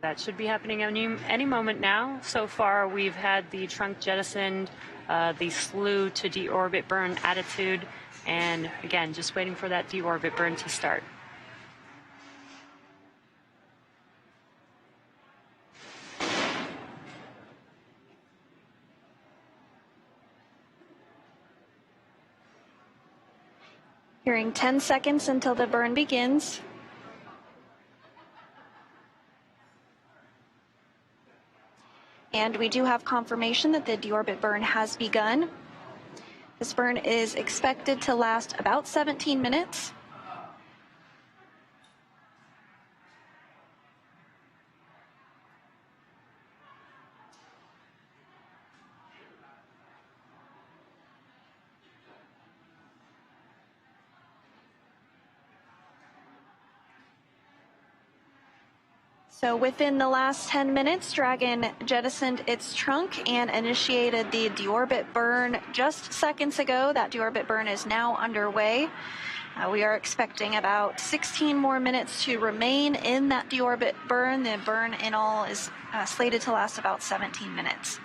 That should be happening any moment now. So far, we've had the trunk jettisoned, the slew to deorbit burn attitude, and again, just waiting for that deorbit burn to start. Hearing 10 seconds until the burn begins. And we do have confirmation that the deorbit burn has begun. This burn is expected to last about 17 minutes. So within the last 10 minutes, Dragon jettisoned its trunk and initiated the deorbit burn just seconds ago. That deorbit burn is now underway. We are expecting about 16 more minutes to remain in that deorbit burn. The burn in all is slated to last about 17 minutes.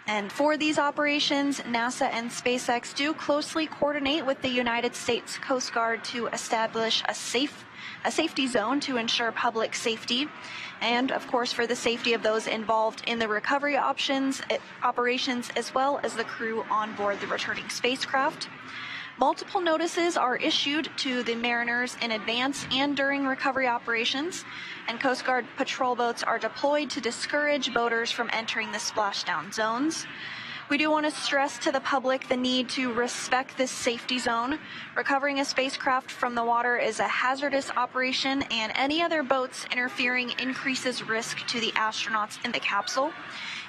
And for these operations, NASA and SpaceX do closely coordinate with the United States Coast Guard to establish a safety zone to ensure public safety, and of course for the safety of those involved in the recovery operations, as well as the crew on board the returning spacecraft. Multiple notices are issued to the mariners in advance and during recovery operations, and Coast Guard patrol boats are deployed to discourage boaters from entering the splashdown zones. We do want to stress to the public the need to respect this safety zone. Recovering a spacecraft from the water is a hazardous operation, and any other boats interfering increases risk to the astronauts in the capsule.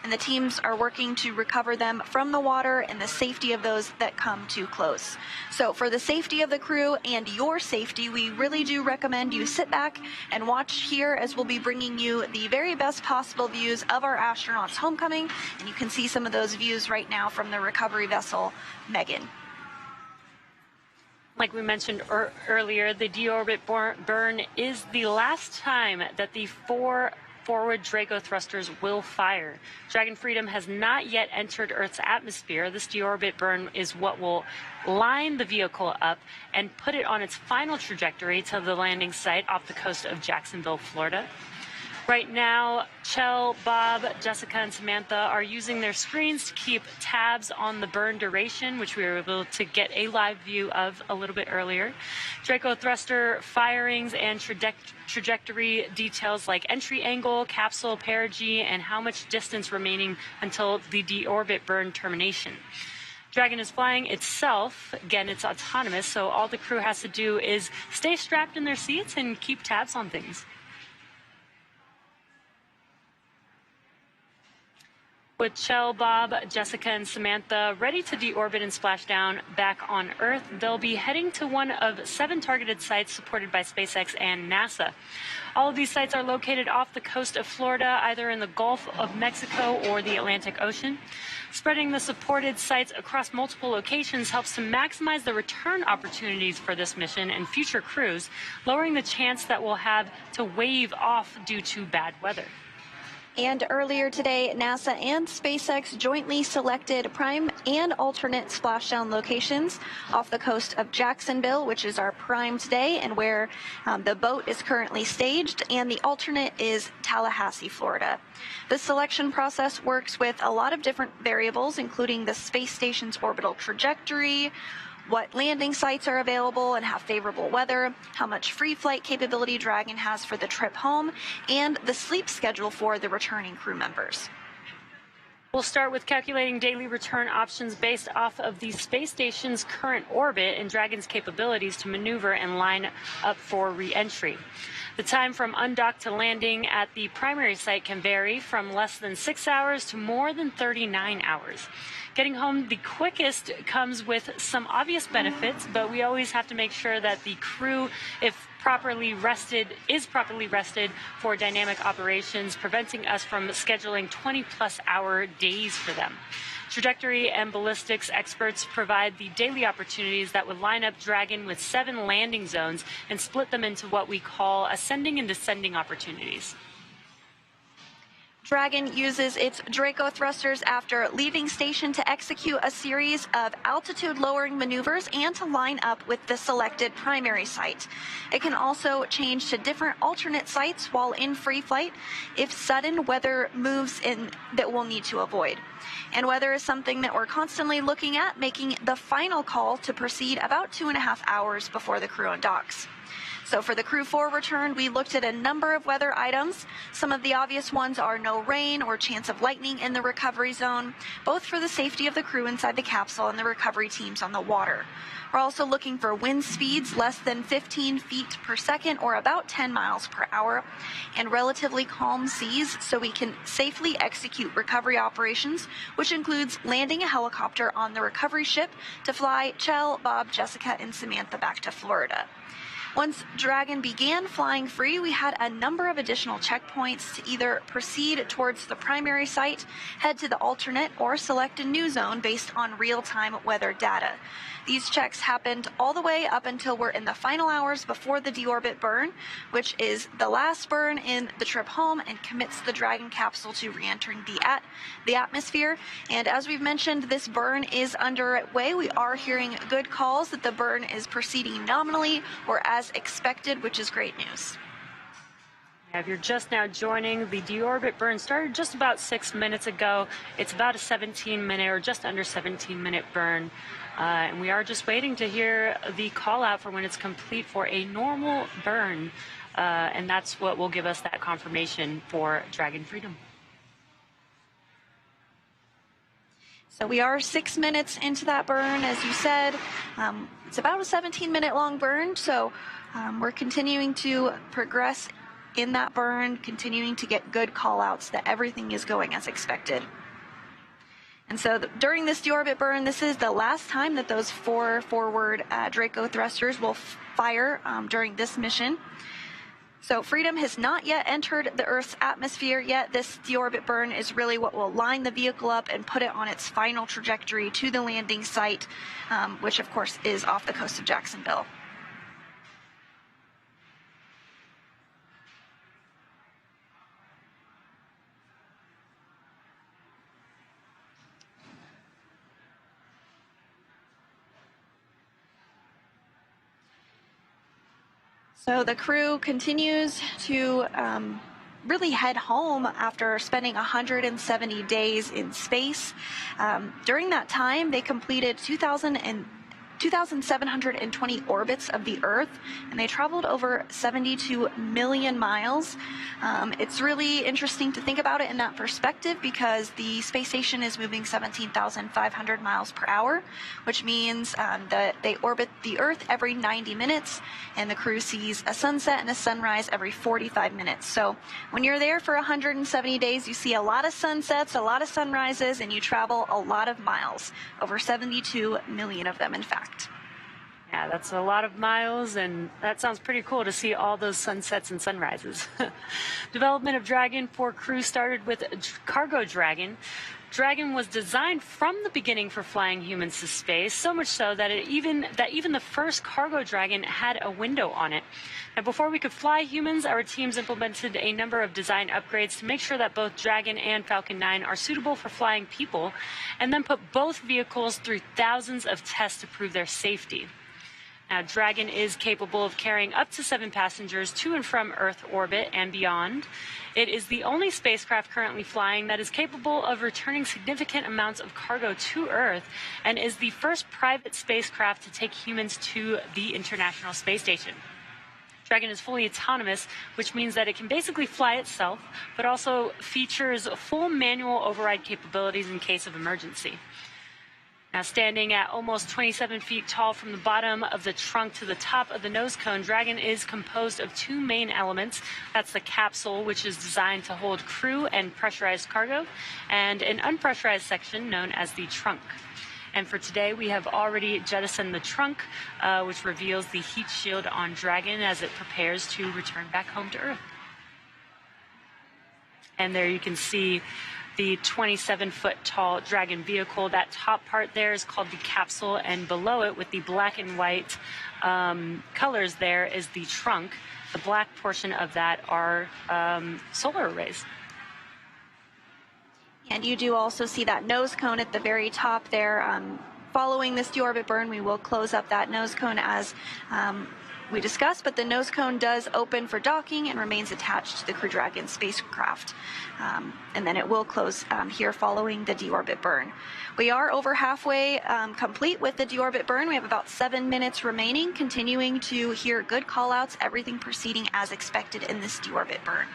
And the teams are working to recover them from the water and the safety of those that come too close. So for the safety of the crew and your safety, we really do recommend you sit back and watch here as we'll be bringing you the very best possible views of our astronauts' homecoming. And you can see some of those views right now from the recovery vessel, Megan. Like we mentioned earlier, the deorbit burn is the last time that the 4 forward Draco thrusters will fire. Dragon Freedom has not yet entered Earth's atmosphere. This deorbit burn is what will line the vehicle up and put it on its final trajectory to the landing site off the coast of Jacksonville, Florida. Right now, Chell, Bob, Jessica, and Samantha are using their screens to keep tabs on the burn duration, which we were able to get a live view of a little bit earlier. Draco thruster firings and trajectory details like entry angle, capsule perigee, and how much distance remaining until the deorbit burn termination. Dragon is flying itself. Again, it's autonomous, so all the crew has to do is stay strapped in their seats and keep tabs on things. With Chell, Bob, Jessica, and Samantha ready to deorbit and splash down back on Earth, they'll be heading to one of 7 targeted sites supported by SpaceX and NASA. All of these sites are located off the coast of Florida, either in the Gulf of Mexico or the Atlantic Ocean. Spreading the supported sites across multiple locations helps to maximize the return opportunities for this mission and future crews, lowering the chance that we'll have to wave off due to bad weather. And earlier today, NASA and SpaceX jointly selected prime and alternate splashdown locations off the coast of Jacksonville, which is our prime today and where the boat is currently staged, and the alternate is Tallahassee, Florida. The selection process works with a lot of different variables, including the space station's orbital trajectory, what landing sites are available and have favorable weather, how much free flight capability Dragon has for the trip home, and the sleep schedule for the returning crew members. We'll start with calculating daily return options based off of the space station's current orbit and Dragon's capabilities to maneuver and line up for re-entry. The time from undocked to landing at the primary site can vary from less than 6 hours to more than 39 hours. Getting home the quickest comes with some obvious benefits, but we always have to make sure that the crew, if properly rested, is properly rested for dynamic operations, preventing us from scheduling 20-plus hour days for them. Trajectory and ballistics experts provide the daily opportunities that would line up Dragon with 7 landing zones and split them into what we call ascending and descending opportunities. Dragon uses its Draco thrusters after leaving station to execute a series of altitude-lowering maneuvers and to line up with the selected primary site. It can also change to different alternate sites while in free flight if sudden weather moves in that we'll need to avoid. And weather is something that we're constantly looking at, making the final call to proceed about 2.5 hours before the crew undocks. So for the Crew 4 return, we looked at a number of weather items. Some of the obvious ones are no rain or chance of lightning in the recovery zone, both for the safety of the crew inside the capsule and the recovery teams on the water. We're also looking for wind speeds less than 15 feet per second or about 10 miles per hour, and relatively calm seas so we can safely execute recovery operations, which includes landing a helicopter on the recovery ship to fly Chell, Bob, Jessica, and Samantha back to Florida. Once Dragon began flying free, we had a number of additional checkpoints to either proceed towards the primary site, head to the alternate, or select a new zone based on real-time weather data. These checks happened all the way up until we're in the final hours before the deorbit burn, which is the last burn in the trip home and commits the Dragon capsule to re-entering the atmosphere. And as we've mentioned, this burn is underway. We are hearing good calls that the burn is proceeding nominally or as expected, which is great news. If you're just now joining, the deorbit burn started just about 6 minutes ago. It's about a 17-minute or just under 17-minute burn. And we are just waiting to hear the call out for when it's complete for a normal burn. And that's what will give us that confirmation for Dragon Freedom. So we are 6 minutes into that burn, as you said. It's about a 17-minute long burn, so we're continuing to progress in that burn, continuing to get good call-outs that everything is going as expected. And so during this deorbit burn, this is the last time that those 4 forward Draco thrusters will fire during this mission. So Freedom has not yet entered the Earth's atmosphere yet. This deorbit burn is really what will line the vehicle up and put it on its final trajectory to the landing site, which of course is off the coast of Jacksonville. So the crew continues to really head home after spending 170 days in space. During that time, they completed 2,720 orbits of the Earth, and they traveled over 72 million miles. It's really interesting to think about it in that perspective because the space station is moving 17,500 miles per hour, which means that they orbit the Earth every 90 minutes, and the crew sees a sunset and a sunrise every 45 minutes. So when you're there for 170 days, you see a lot of sunsets, a lot of sunrises, and you travel a lot of miles, over 72 million of them, in fact. Yeah, that's a lot of miles, and that sounds pretty cool to see all those sunsets and sunrises. Development of Dragon 4 crew started with Cargo Dragon. Dragon was designed from the beginning for flying humans to space, so much so that even the first Cargo Dragon had a window on it. Now, before we could fly humans, our teams implemented a number of design upgrades to make sure that both Dragon and Falcon 9 are suitable for flying people, and then put both vehicles through thousands of tests to prove their safety. Now, Dragon is capable of carrying up to 7 passengers to and from Earth orbit and beyond. It is the only spacecraft currently flying that is capable of returning significant amounts of cargo to Earth, and is the first private spacecraft to take humans to the International Space Station. Dragon is fully autonomous, which means that it can basically fly itself, but also features full manual override capabilities in case of emergency. Now, standing at almost 27 feet tall from the bottom of the trunk to the top of the nose cone, Dragon is composed of 2 main elements. That's the capsule, which is designed to hold crew and pressurized cargo, and an unpressurized section known as the trunk. And for today, we have already jettisoned the trunk, which reveals the heat shield on Dragon as it prepares to return back home to Earth. And there you can see the 27-foot tall Dragon vehicle. That top part there is called the capsule, and below it with the black and white colors there is the trunk. The black portion of that are solar arrays. And you do also see that nose cone at the very top there. Following this deorbit burn, we will close up that nose cone as we discussed, but the nose cone does open for docking and remains attached to the Crew Dragon spacecraft. And then it will close here following the deorbit burn. We are over halfway complete with the deorbit burn. We have about 7 minutes remaining, continuing to hear good callouts, everything proceeding as expected in this deorbit burn.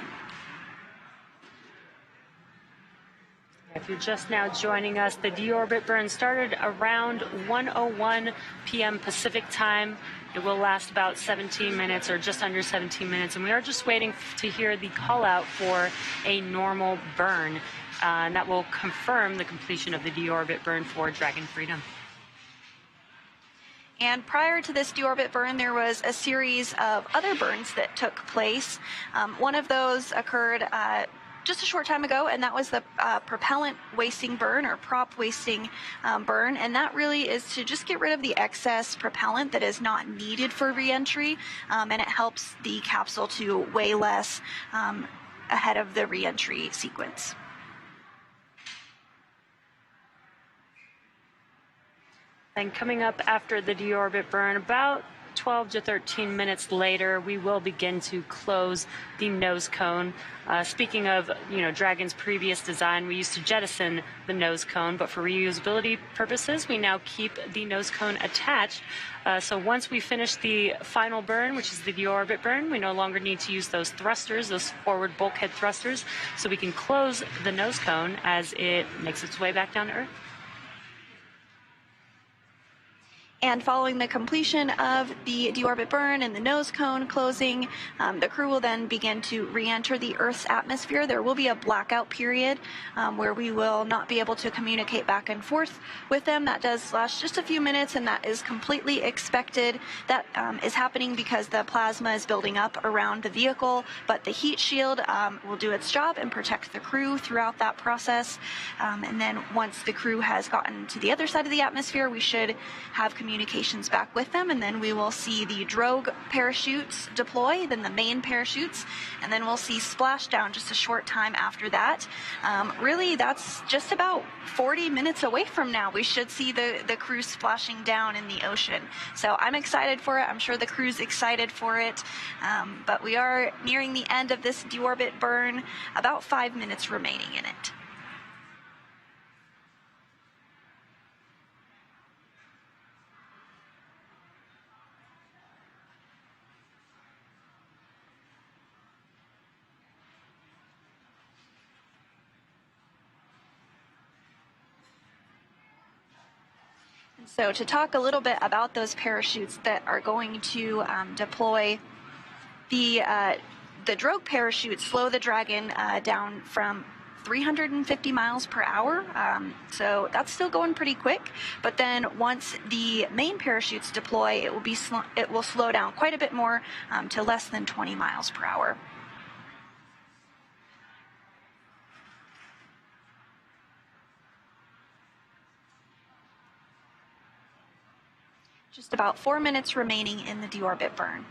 If you're just now joining us, the deorbit burn started around 1:01 p.m. Pacific time. It will last about 17 minutes or just under 17 minutes, and we are just waiting to hear the call out for a normal burn, and that will confirm the completion of the deorbit burn for Dragon Freedom. And prior to this deorbit burn, there was a series of other burns that took place. One of those occurred just a short time ago, and that was the propellant wasting burn, or prop wasting burn, and that really is to just get rid of the excess propellant that is not needed for reentry, and it helps the capsule to weigh less ahead of the reentry sequence. And coming up after the deorbit burn, about 12 to 13 minutes later, we will begin to close the nose cone. Speaking of, Dragon's previous design, we used to jettison the nose cone, but for reusability purposes, we now keep the nose cone attached. So once we finish the final burn, which is the deorbit burn, we no longer need to use those thrusters, those forward bulkhead thrusters, so we can close the nose cone as it makes its way back down to Earth. And following the completion of the deorbit burn and the nose cone closing, the crew will then begin to re-enter the Earth's atmosphere. There will be a blackout period where we will not be able to communicate back and forth with them. That does last just a few minutes, and that is completely expected. That is happening because the plasma is building up around the vehicle, but the heat shield will do its job and protect the crew throughout that process. And then once the crew has gotten to the other side of the atmosphere, we should have communications back with them, and then we will see the drogue parachutes deploy, then the main parachutes, and then we'll see splashdown just a short time after that. Really, that's just about 40 minutes away from now. We should see the crew splashing down in the ocean. So I'm excited for it. I'm sure the crew's excited for it. But we are nearing the end of this deorbit burn, about 5 minutes remaining in it. So to talk a little bit about those parachutes that are going to deploy, the drogue parachutes slow the Dragon down from 350 miles per hour, so that's still going pretty quick. But then once the main parachutes deploy, it will slow down quite a bit more to less than 20 miles per hour. Just about 4 minutes remaining in the deorbit burn.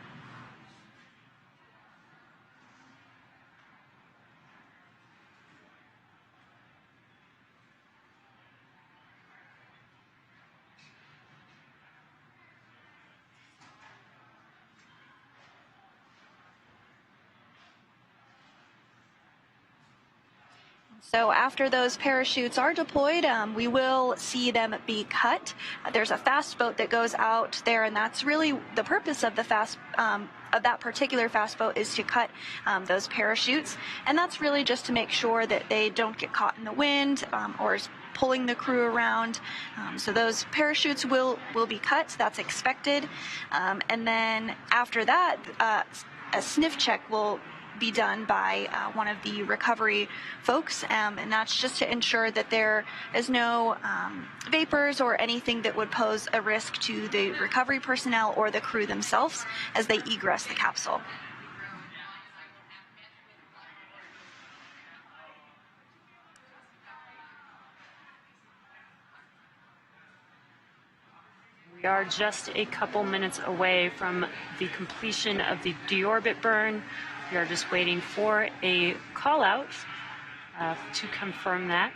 So after those parachutes are deployed, we will see them be cut. There's a fast boat that goes out there, and that's really the purpose of the of that particular fast boat, is to cut those parachutes. And that's really just to make sure that they don't get caught in the wind or pulling the crew around. So those parachutes will be cut. That's expected. And then after that, a sniff check will be done by one of the recovery folks, and that's just to ensure that there is no vapors or anything that would pose a risk to the recovery personnel or the crew themselves as they egress the capsule. We are just a couple minutes away from the completion of the deorbit burn. We are just waiting for a call out. to confirm that.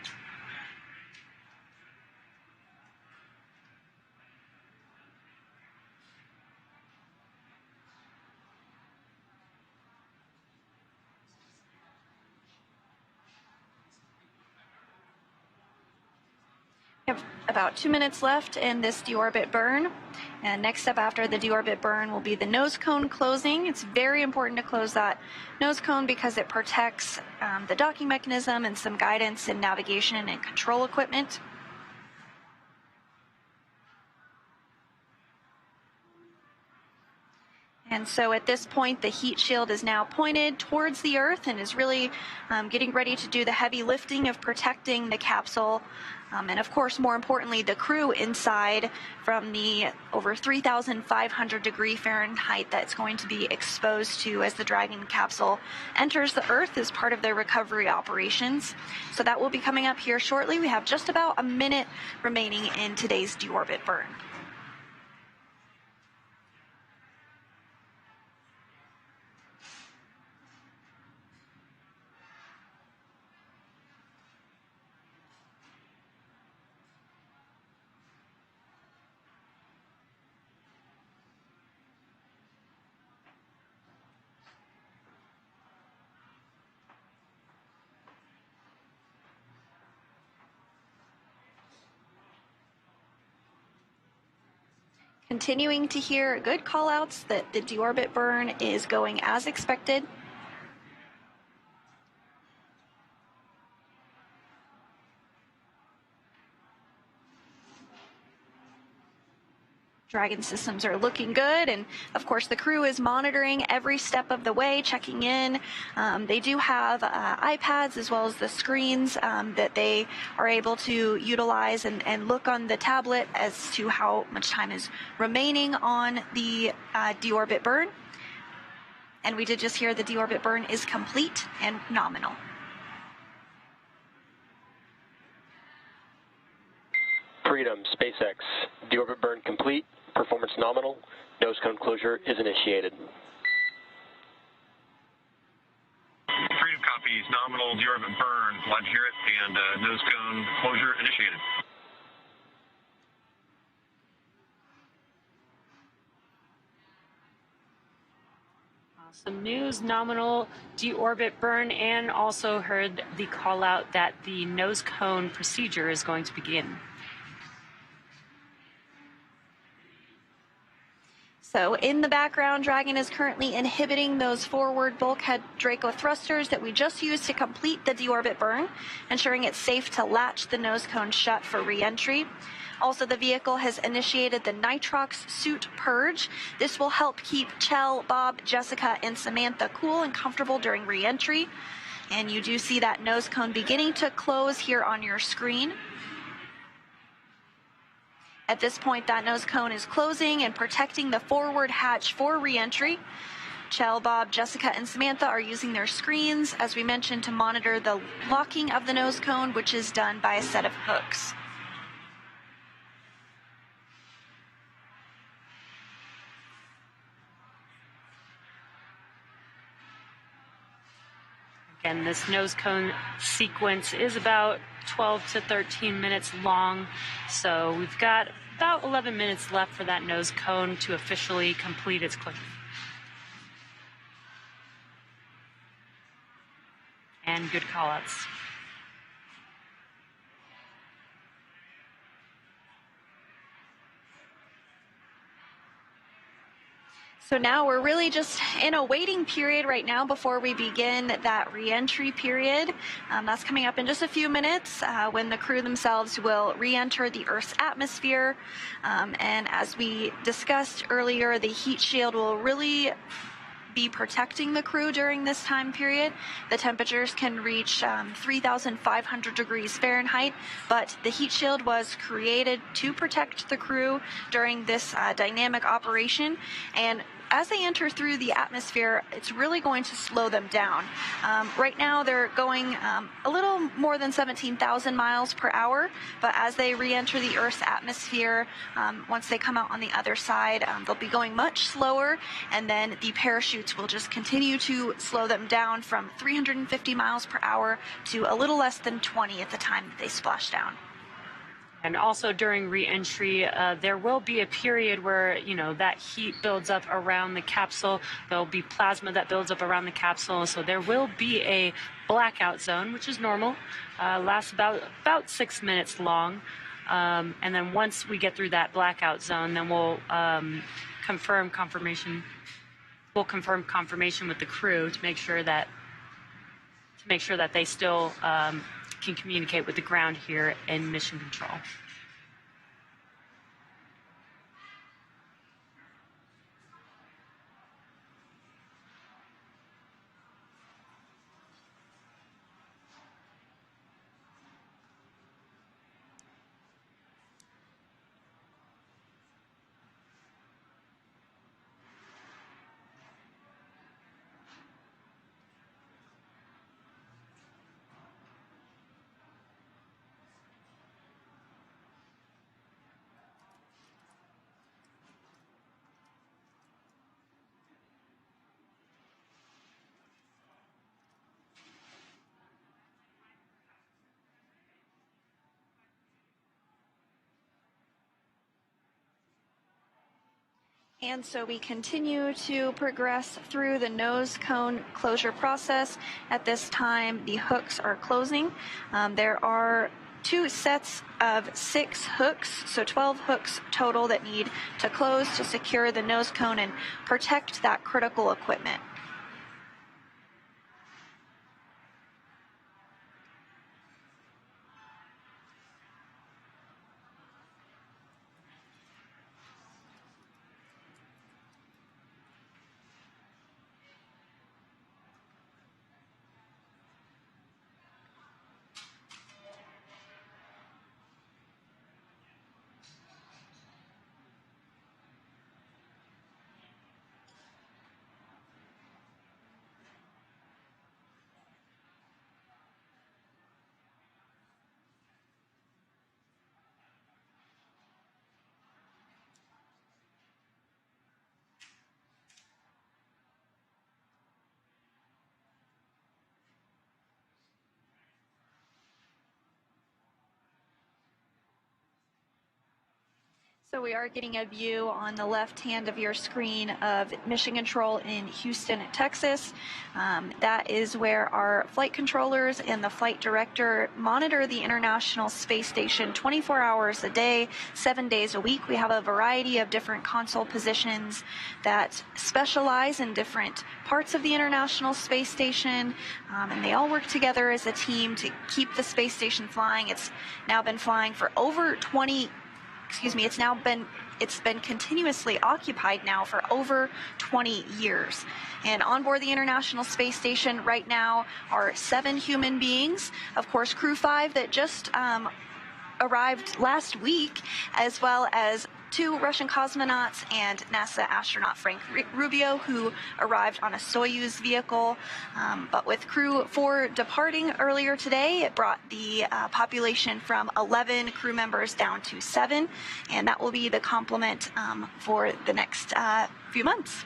We have about 2 minutes left in this deorbit burn. And next up after the deorbit burn will be the nose cone closing. It's very important to close that nose cone because it protects the docking mechanism and some guidance and navigation and control equipment. And so at this point, the heat shield is now pointed towards the Earth and is really getting ready to do the heavy lifting of protecting the capsule. And of course, more importantly, the crew inside from the over 3,500 degree Fahrenheit that's going to be exposed to as the Dragon capsule enters the Earth as part of their recovery operations. So that will be coming up here shortly. We have just about a minute remaining in today's deorbit burn. Continuing to hear good call-outs that the deorbit burn is going as expected. Dragon systems are looking good, and of course the crew is monitoring every step of the way, checking in. They do have iPads as well as the screens that they are able to utilize and look on the tablet as to how much time is remaining on the deorbit burn. And we did just hear the deorbit burn is complete and nominal. Freedom, SpaceX, deorbit burn complete, performance nominal, nose cone closure is initiated. Freedom copies, nominal, deorbit burn, glad to hear it, and nose cone closure initiated. Awesome news, nominal deorbit burn, and also heard the call out that the nose cone procedure is going to begin. So in the background, Dragon is currently inhibiting those forward bulkhead Draco thrusters that we just used to complete the deorbit burn, ensuring it's safe to latch the nose cone shut for re-entry. Also, the vehicle has initiated the nitrox suit purge. This will help keep Chell, Bob, Jessica, and Samantha cool and comfortable during re-entry. And you do see that nose cone beginning to close here on your screen. At this point, that nose cone is closing and protecting the forward hatch for re-entry. Chell, Bob, Jessica, and Samantha are using their screens, as we mentioned, to monitor the locking of the nose cone, which is done by a set of hooks. Again, this nose cone sequence is about 12 to 13 minutes long, so we've got about 11 minutes left for that nose cone to officially complete its closure. And good call-outs. So now we're really just in a waiting period right now before we begin that re-entry period. That's coming up in just a few minutes when the crew themselves will re-enter the Earth's atmosphere. And as we discussed earlier, the heat shield will really be protecting the crew during this time period. The temperatures can reach 3,500 degrees Fahrenheit, but the heat shield was created to protect the crew during this dynamic operation. And as they enter through the atmosphere, it's really going to slow them down. Right now, they're going a little more than 17,000 miles per hour, but as they re-enter the Earth's atmosphere, once they come out on the other side, they'll be going much slower, and then the parachutes will just continue to slow them down from 350 miles per hour to a little less than 20 at the time that they splash down. And also during re-entry, there will be a period where, that heat builds up around the capsule. There'll be plasma that builds up around the capsule. So there will be a blackout zone, which is normal, lasts about 6 minutes long. And then once we get through that blackout zone, then we'll confirm confirmation with the crew to make sure that they still can communicate with the ground here in mission control. And so we continue to progress through the nose cone closure process. At this time, the hooks are closing. There are 2 sets of 6 hooks, so 12 hooks total that need to close to secure the nose cone and protect that critical equipment. So we are getting a view on the left hand of your screen of mission control in Houston, Texas. That is where our flight controllers and the flight director monitor the International Space Station 24 hours a day, 7 days a week. We have a variety of different console positions that specialize in different parts of the International Space Station, and they all work together as a team to keep the space station flying. It's now been flying for over it's been continuously occupied now for over 20 years. And on board the International Space Station right now are 7 human beings, of course Crew 5 that just arrived last week, as well as 2 Russian cosmonauts and NASA astronaut Frank Rubio, who arrived on a Soyuz vehicle. But with Crew 4 departing earlier today, it brought the population from 11 crew members down to 7, and that will be the complement for the next few months.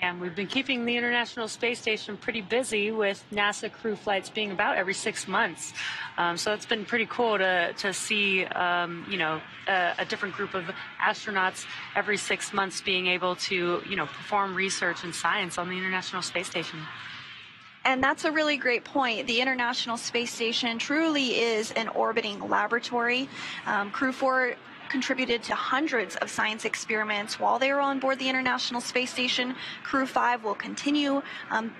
And we've been keeping the International Space Station pretty busy with NASA crew flights being about every 6 months. So it's been pretty cool to see, a different group of astronauts every 6 months being able to, perform research and science on the International Space Station. And that's a really great point. The International Space Station truly is an orbiting laboratory. Crew 4 contributed to hundreds of science experiments while they were on board the International Space Station. Crew 5 will continue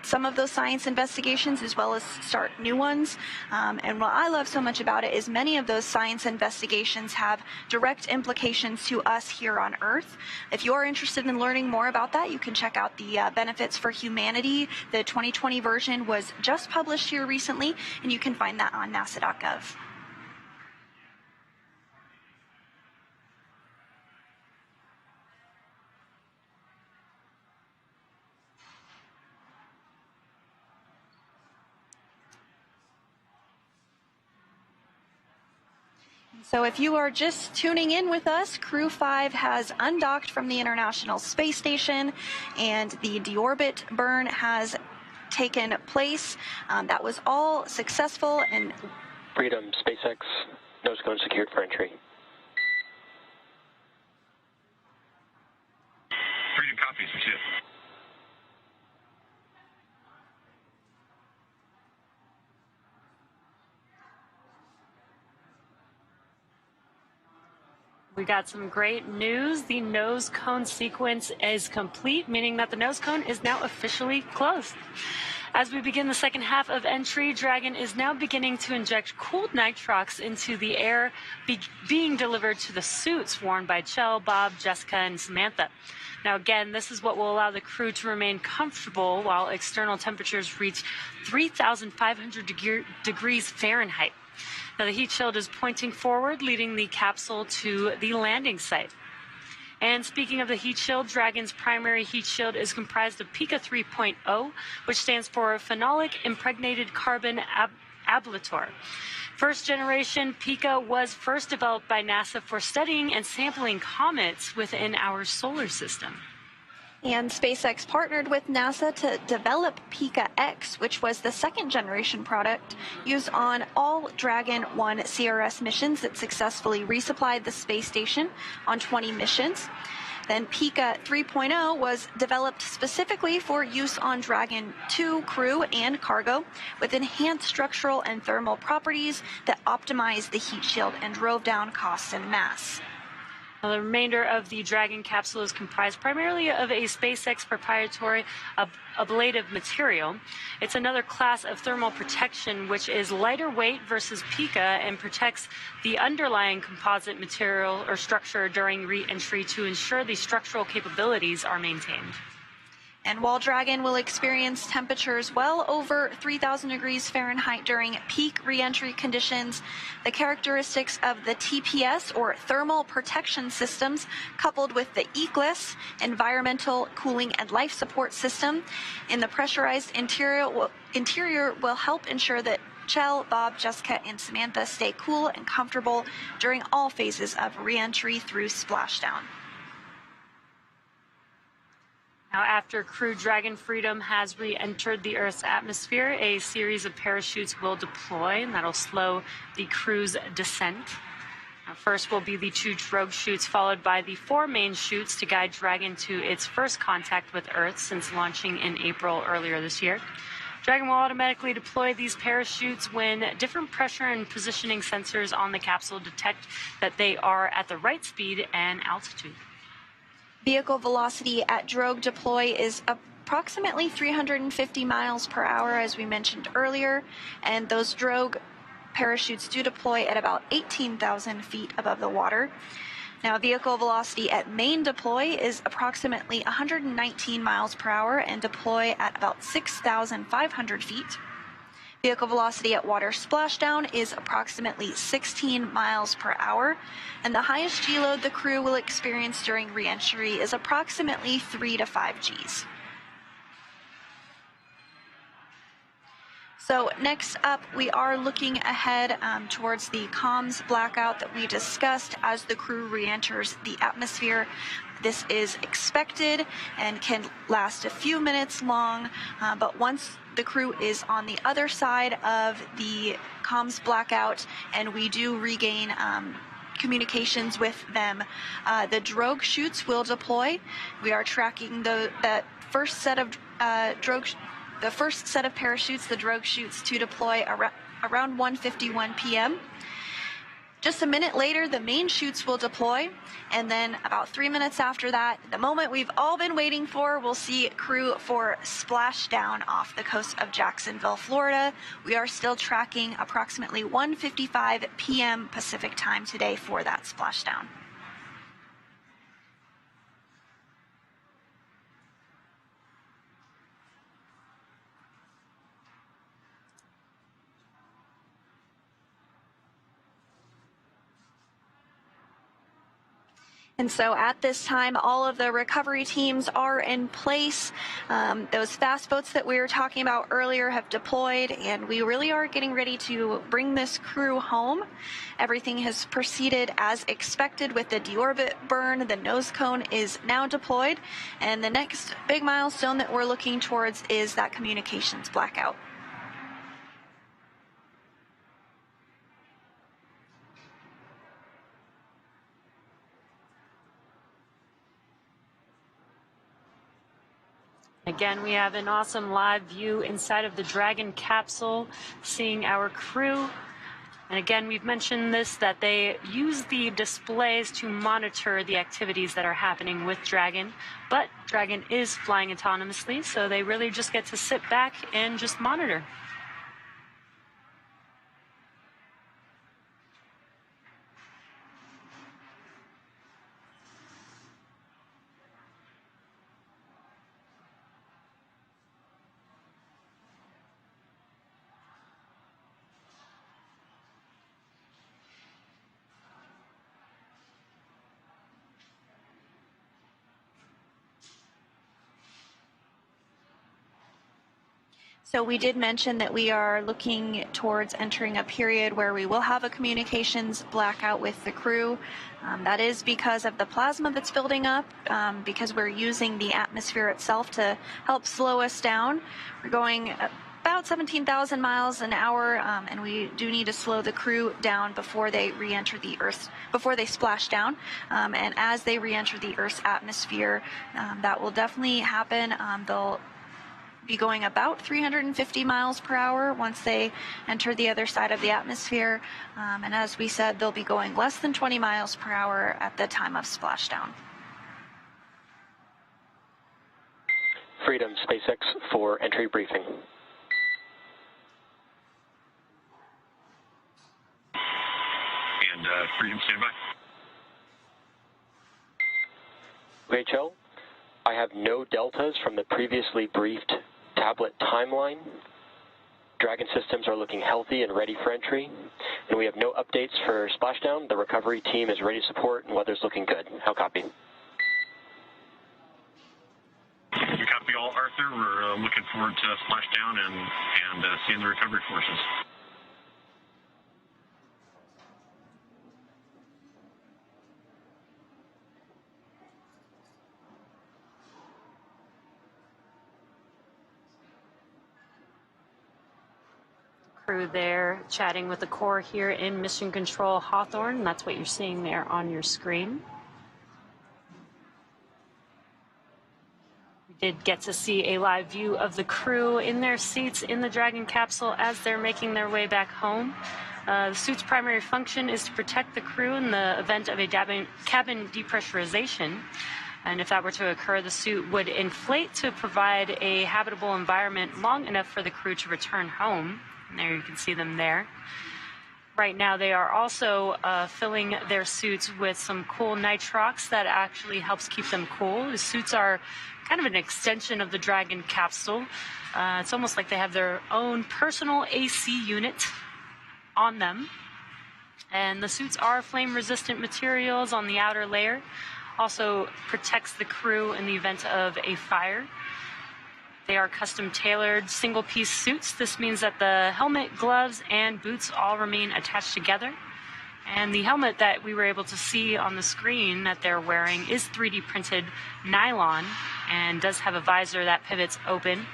some of those science investigations as well as start new ones. And what I love so much about it is many of those science investigations have direct implications to us here on Earth. If you're interested in learning more about that, you can check out the Benefits for Humanity. The 2020 version was just published here recently, and you can find that on nasa.gov. So if you are just tuning in with us, Crew 5 has undocked from the International Space Station, and the deorbit burn has taken place. That was all successful. And Freedom, SpaceX, nose cone secured for entry. Freedom copies, we see it. We got some great news. The nose cone sequence is complete, meaning that the nose cone is now officially closed. As we begin the second half of entry, Dragon is now beginning to inject cooled nitrox into the air being delivered to the suits worn by Chell, Bob, Jessica, and Samantha. Now, again, this is what will allow the crew to remain comfortable while external temperatures reach 3,500 degrees Fahrenheit. Now, the heat shield is pointing forward, leading the capsule to the landing site. And speaking of the heat shield, Dragon's primary heat shield is comprised of Pika 3.0, which stands for Phenolic Impregnated Carbon Ablator. First generation Pika was first developed by NASA for studying and sampling comets within our solar system. And SpaceX partnered with NASA to develop Pika X, which was the second generation product used on all Dragon 1 CRS missions that successfully resupplied the space station on 20 missions. Then Pika 3.0 was developed specifically for use on Dragon 2 crew and cargo with enhanced structural and thermal properties that optimized the heat shield and drove down costs and mass. Now, the remainder of the Dragon capsule is comprised primarily of a SpaceX proprietary ablative material. It's another class of thermal protection which is lighter weight versus Pika and protects the underlying composite material or structure during re-entry to ensure the structural capabilities are maintained. And while Dragon will experience temperatures well over 3,000 degrees Fahrenheit during peak reentry conditions, the characteristics of the TPS, or thermal protection systems, coupled with the ECLIS, environmental cooling and life support system, in the pressurized interior will help ensure that Chell, Bob, Jessica, and Samantha stay cool and comfortable during all phases of reentry through splashdown. Now, after Crew Dragon Freedom has re-entered the Earth's atmosphere, a series of parachutes will deploy, and that'll slow the crew's descent. Now, first will be the 2 drogue chutes, followed by the 4 main chutes to guide Dragon to its first contact with Earth since launching in April earlier this year. Dragon will automatically deploy these parachutes when different pressure and positioning sensors on the capsule detect that they are at the right speed and altitude. Vehicle velocity at drogue deploy is approximately 350 miles per hour, as we mentioned earlier, and those drogue parachutes do deploy at about 18,000 feet above the water. Now, vehicle velocity at main deploy is approximately 119 miles per hour and deploy at about 6,500 feet. Vehicle velocity at water splashdown is approximately 16 miles per hour, and the highest G load the crew will experience during reentry is approximately 3 to 5 Gs. So next up, we are looking ahead towards the comms blackout that we discussed as the crew re-enters the atmosphere. This is expected and can last a few minutes long, but once the crew is on the other side of the comms blackout and we do regain communications with them, the drogue chutes will deploy. We are tracking that first set of the first set of parachutes, the drogue chutes, to deploy around 1:51 p.m. Just a minute later, the main chutes will deploy, and then about 3 minutes after that, the moment we've all been waiting for, we'll see Crew 4 splash down off the coast of Jacksonville, Florida. We are still tracking approximately 1:55 p.m. Pacific time today for that splashdown. And so at this time, all of the recovery teams are in place. Those fast boats that we were talking about earlier have deployed, and we really are getting ready to bring this crew home. Everything has proceeded as expected with the deorbit burn. The nose cone is now deployed, and the next big milestone that we're looking towards is that communications blackout. Again, we have an awesome live view inside of the Dragon capsule, seeing our crew. And again, we've mentioned this, that they use the displays to monitor the activities that are happening with Dragon. But Dragon is flying autonomously, so they really just get to sit back and just monitor. So we did mention that we are looking towards entering a period where we will have a communications blackout with the crew. That is because of the plasma that's building up, because we're using the atmosphere itself to help slow us down. We're going about 17,000 miles an hour, and we do need to slow the crew down before they re-enter the Earth, before they splash down. And as they re-enter the Earth's atmosphere, that will definitely happen. They'll be going about 350 miles per hour once they enter the other side of the atmosphere. And as we said, they'll be going less than 20 miles per hour at the time of splashdown. Freedom, SpaceX for entry briefing. And Freedom, stand by. UHL, I have no deltas from the previously briefed tablet timeline. Dragon systems are looking healthy and ready for entry, and we have no updates for splashdown. The recovery team is ready to support, and weather's looking good. How copy? We copy all, Arthur. We're looking forward to splashdown and seeing the recovery forces. Crew there chatting with the core here in Mission Control Hawthorne. That's what you're seeing there on your screen. We did get to see a live view of the crew in their seats in the Dragon capsule as they're making their way back home. The suit's primary function is to protect the crew in the event of a cabin depressurization. And if that were to occur, the suit would inflate to provide a habitable environment long enough for the crew to return home. And there you can see them there. Right now they are also filling their suits with some cool nitrox that actually helps keep them cool. The suits are kind of an extension of the Dragon capsule. It's almost like they have their own personal AC unit on them. And the suits are flame-resistant materials on the outer layer. Also protects the crew in the event of a fire. They are custom-tailored single-piece suits. This means that the helmet, gloves, and boots all remain attached together. And the helmet that we were able to see on the screen that they're wearing is 3D printed nylon and does have a visor that pivots open. And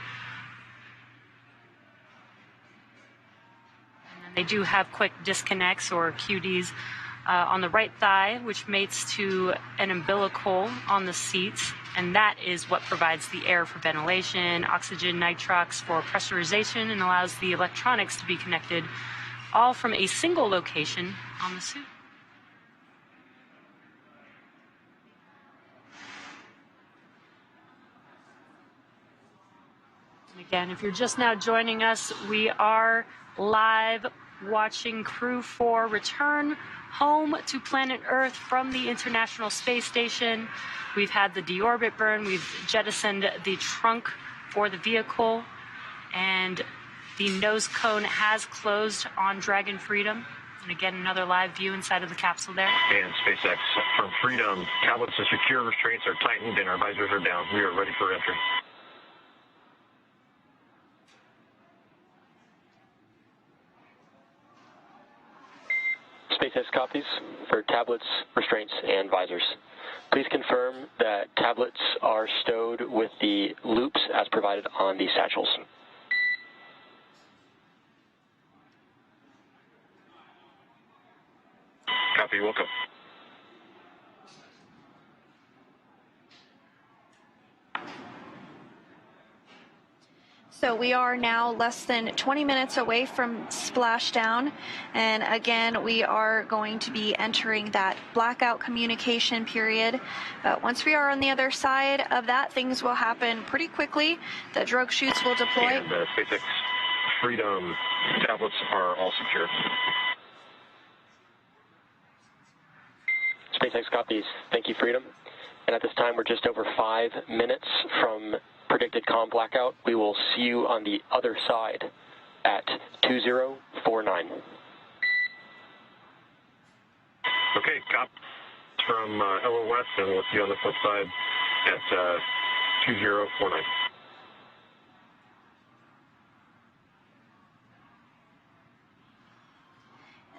then they do have quick disconnects or QDs on the right thigh, which mates to an umbilical on the seats. And that is what provides the air for ventilation, oxygen, nitrox for pressurization, and allows the electronics to be connected all from a single location on the suit. And again, if you're just now joining us, we are live watching Crew 4 return home to planet Earth from the International Space Station. We've had the deorbit burn, we've jettisoned the trunk for the vehicle, and the nose cone has closed on Dragon Freedom. And again, another live view inside of the capsule there. And SpaceX from Freedom. Tablets to secure restraints are tightened and our visors are down. We are ready for entry. SpaceX copies for tablets, restraints, and visors. Please confirm that tablets are stowed with the loops as provided on the satchels. Copy, welcome. So we are now less than 20 minutes away from splashdown, and again we are going to be entering that blackout communication period. But once we are on the other side of that, things will happen pretty quickly. The drogue chutes will deploy. And SpaceX Freedom tablets are all secure. SpaceX copies. Thank you, Freedom. And at this time, we're just over 5 minutes from predicted comm blackout. We will see you on the other side at 2049. Okay, cop from LOS, and we'll see you on the flip side at 2049.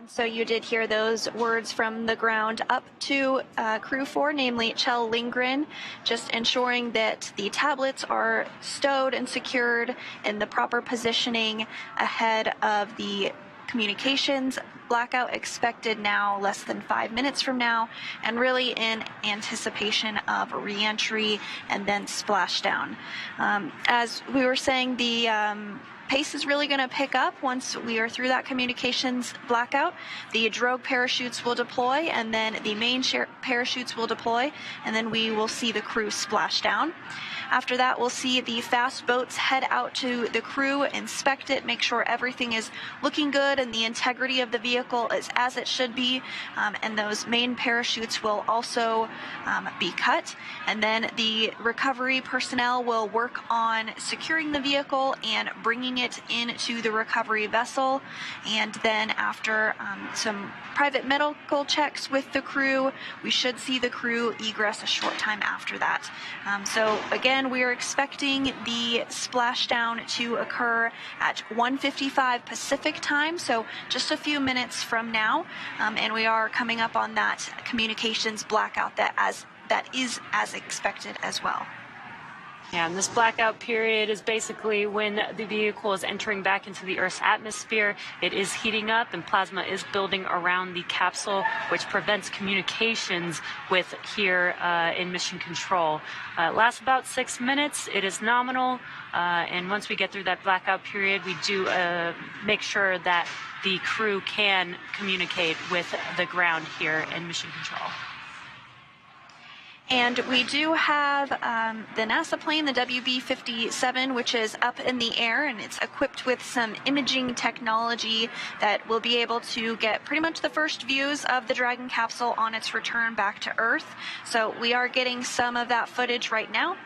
So you did hear those words from the ground up to Crew 4, namely Kjell Lindgren, just ensuring that the tablets are stowed and secured in the proper positioning ahead of the communications blackout expected now less than 5 minutes from now, and really in anticipation of re-entry and then splashdown. As we were saying, the pace is really going to pick up once we are through that communications blackout. The drogue parachutes will deploy, and then the main parachutes will deploy, and then we will see the crew splash down. After that, we'll see the fast boats head out to the crew, inspect it, make sure everything is looking good and the integrity of the vehicle is as it should be, and those main parachutes will also be cut. And then the recovery personnel will work on securing the vehicle and bringing it into the recovery vessel. And then after some private medical checks with the crew, we should see the crew egress a short time after that. So again, we are expecting the splashdown to occur at 1:55 Pacific time, so just a few minutes from now, and we are coming up on that communications blackout that is as expected as well. Yeah, and this blackout period is basically when the vehicle is entering back into the Earth's atmosphere. It is heating up and plasma is building around the capsule, which prevents communications with here in mission control. It lasts about 6 minutes. It is nominal, and once we get through that blackout period, we do make sure that the crew can communicate with the ground here in mission control. And we do have the NASA plane, the WB-57, which is up in the air, and it's equipped with some imaging technology that will be able to get pretty much the first views of the Dragon capsule on its return back to Earth. So we are getting some of that footage right now.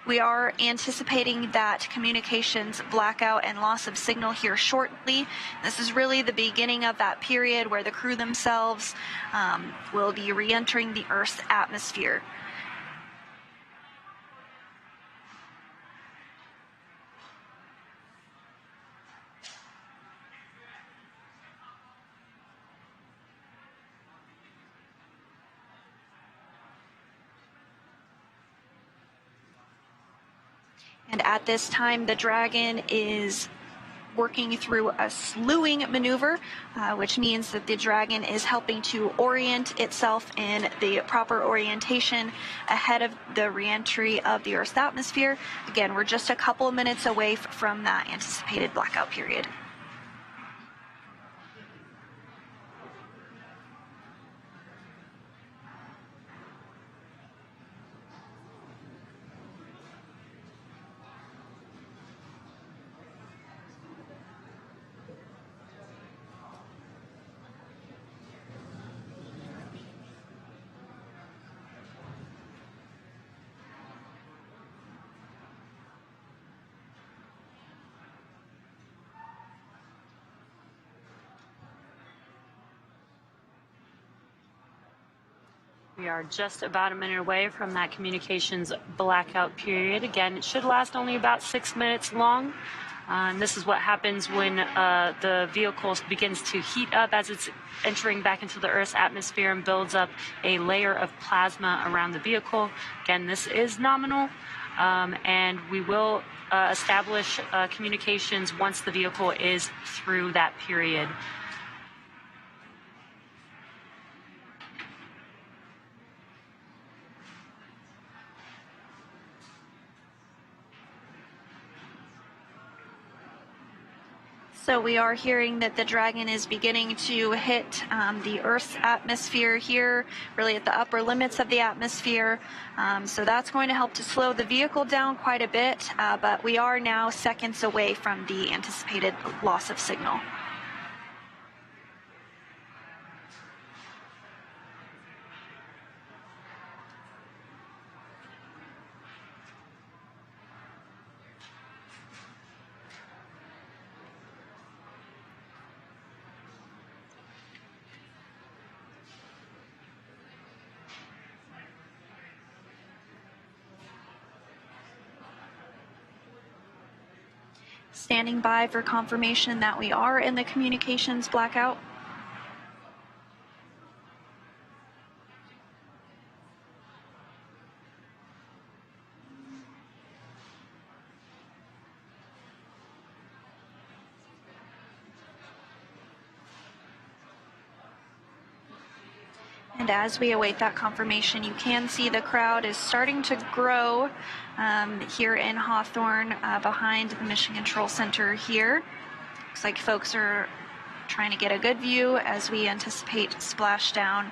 We are anticipating that communications blackout and loss of signal here shortly. This is really the beginning of that period where the crew themselves will be re-entering the Earth's atmosphere. And at this time, the Dragon is working through a slewing maneuver, which means that the Dragon is helping to orient itself in the proper orientation ahead of the re-entry of the Earth's atmosphere. Again, we're just a couple of minutes away from that anticipated blackout period. We are just about a minute away from that communications blackout period. Again, it should last only about 6 minutes long. And this is what happens when the vehicle begins to heat up as it's entering back into the Earth's atmosphere and builds up a layer of plasma around the vehicle. Again, this is nominal, and we will establish communications once the vehicle is through that period. So we are hearing that the Dragon is beginning to hit the Earth's atmosphere here, really at the upper limits of the atmosphere. So that's going to help to slow the vehicle down quite a bit, but we are now seconds away from the anticipated loss of signal. Standing by for confirmation that we are in the communications blackout. And as we await that confirmation, you can see the crowd is starting to grow here in Hawthorne behind the Mission Control Center here. Looks like folks are trying to get a good view as we anticipate splashdown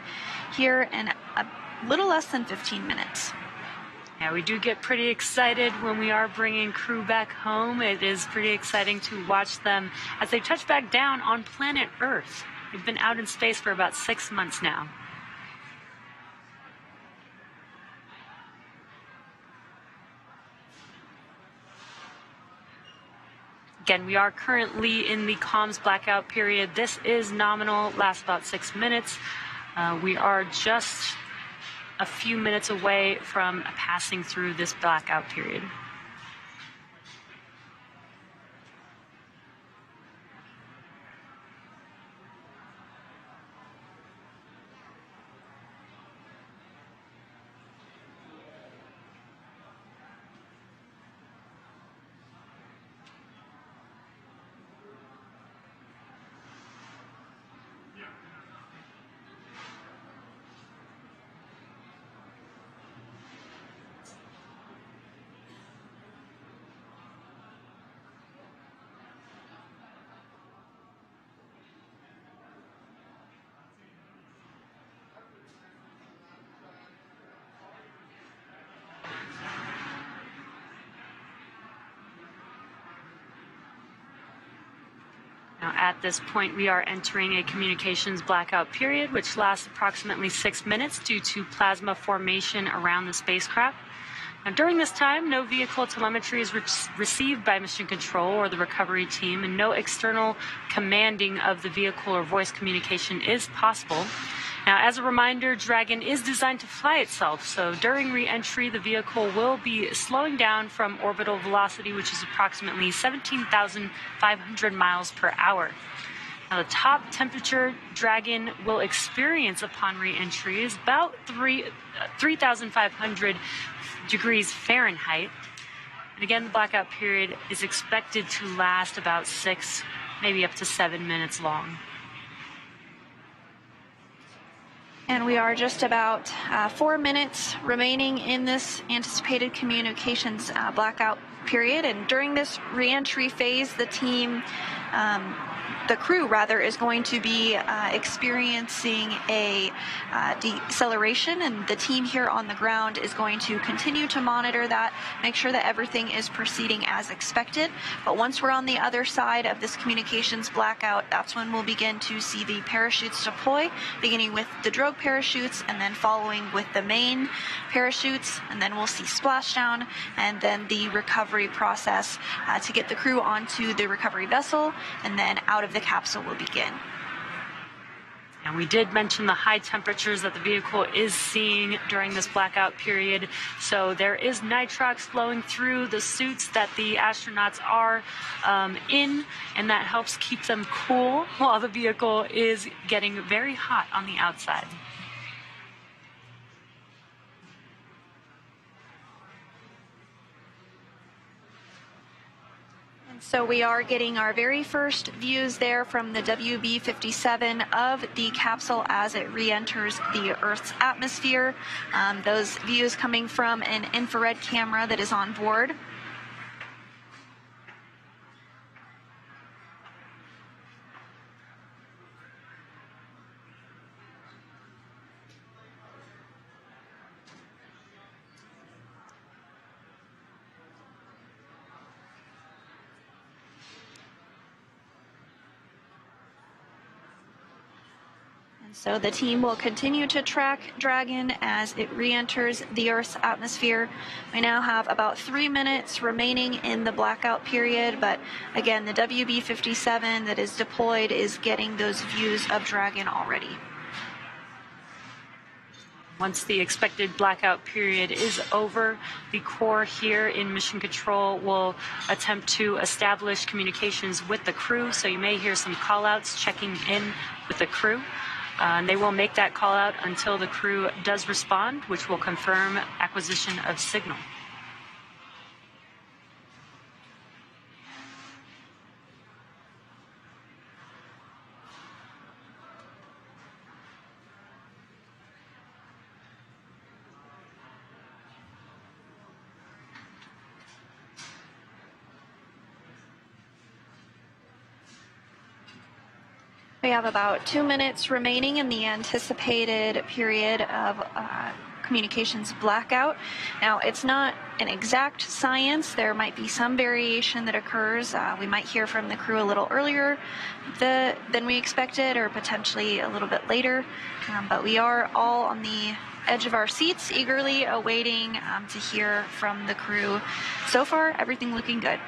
here in a little less than 15 minutes. Yeah, we do get pretty excited when we are bringing crew back home. It is pretty exciting to watch them as they touch back down on planet Earth. They've been out in space for about 6 months now. Again, we are currently in the comms blackout period. This is nominal, lasts about 6 minutes. We are just a few minutes away from passing through this blackout period. Now, at this point, we are entering a communications blackout period, which lasts approximately 6 minutes due to plasma formation around the spacecraft. Now, during this time, no vehicle telemetry is received by Mission Control or the recovery team, and no external commanding of the vehicle or voice communication is possible. Now, as a reminder, Dragon is designed to fly itself, so during re-entry, the vehicle will be slowing down from orbital velocity, which is approximately 17,500 miles per hour. Now, the top temperature Dragon will experience upon re-entry is about 3,500 degrees Fahrenheit. And again, the blackout period is expected to last about 6, maybe up to 7 minutes long. And we are just about 4 minutes remaining in this anticipated communications blackout period. And during this reentry phase, the crew is going to be experiencing a deceleration, and the team here on the ground is going to continue to monitor that, make sure that everything is proceeding as expected. But once we're on the other side of this communications blackout, that's when we'll begin to see the parachutes deploy, beginning with the drogue parachutes and then following with the main parachutes, and then we'll see splashdown and then the recovery process to get the crew onto the recovery vessel and then out of the capsule will begin. And we did mention the high temperatures that the vehicle is seeing during this blackout period. So there is nitrox flowing through the suits that the astronauts are in, and that helps keep them cool while the vehicle is getting very hot on the outside. So we are getting our very first views there from the WB-57 of the capsule as it re-enters the Earth's atmosphere. Those views coming from an infrared camera that is on board. So the team will continue to track Dragon as it re-enters the Earth's atmosphere. We now have about 3 minutes remaining in the blackout period, but again, the WB-57 that is deployed is getting those views of Dragon already. Once the expected blackout period is over, the core here in Mission Control will attempt to establish communications with the crew. So you may hear some call-outs checking in with the crew. And they will make that call out until the crew does respond, which will confirm acquisition of signal. We have about 2 minutes remaining in the anticipated period of communications blackout. Now, it's not an exact science. There might be some variation that occurs. We might hear from the crew a little earlier than we expected, or potentially a little bit later. But we are all on the edge of our seats, eagerly awaiting to hear from the crew. So far, everything looking good.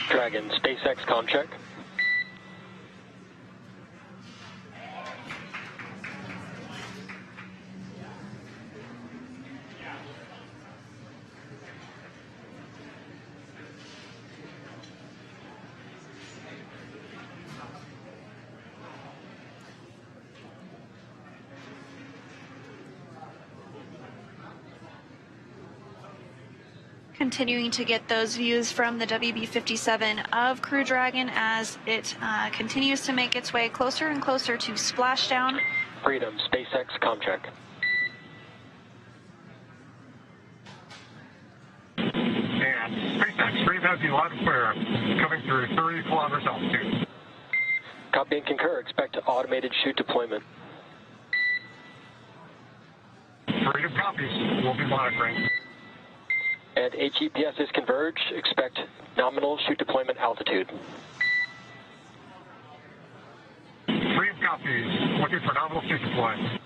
Dragon, SpaceX comm check. Continuing to get those views from the WB-57 of Crew Dragon as it continues to make its way closer and closer to splashdown. Freedom, SpaceX comm check. And SpaceX, Freedom has you loud and clear, coming through 30 kilometers altitude. Copy and concur. Expect automated chute deployment. Freedom copies. We'll be monitoring. And HEPS is converged. Expect nominal chute deployment altitude. Freedom copies. Looking for nominal chute deployment.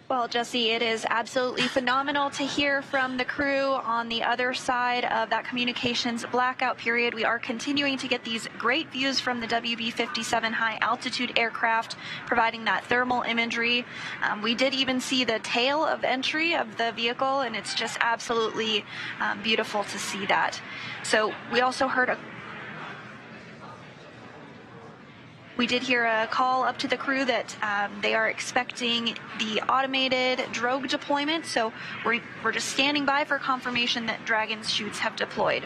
Well, Jesse, it is absolutely phenomenal to hear from the crew on the other side of that communications blackout period. We are continuing to get these great views from the WB-57 high-altitude aircraft, providing that thermal imagery. We did even see the tail of entry of the vehicle, and it's just absolutely beautiful to see that. So we also heard We did hear a call up to the crew that they are expecting the automated drogue deployment, so we're just standing by for confirmation that Dragon's chutes have deployed.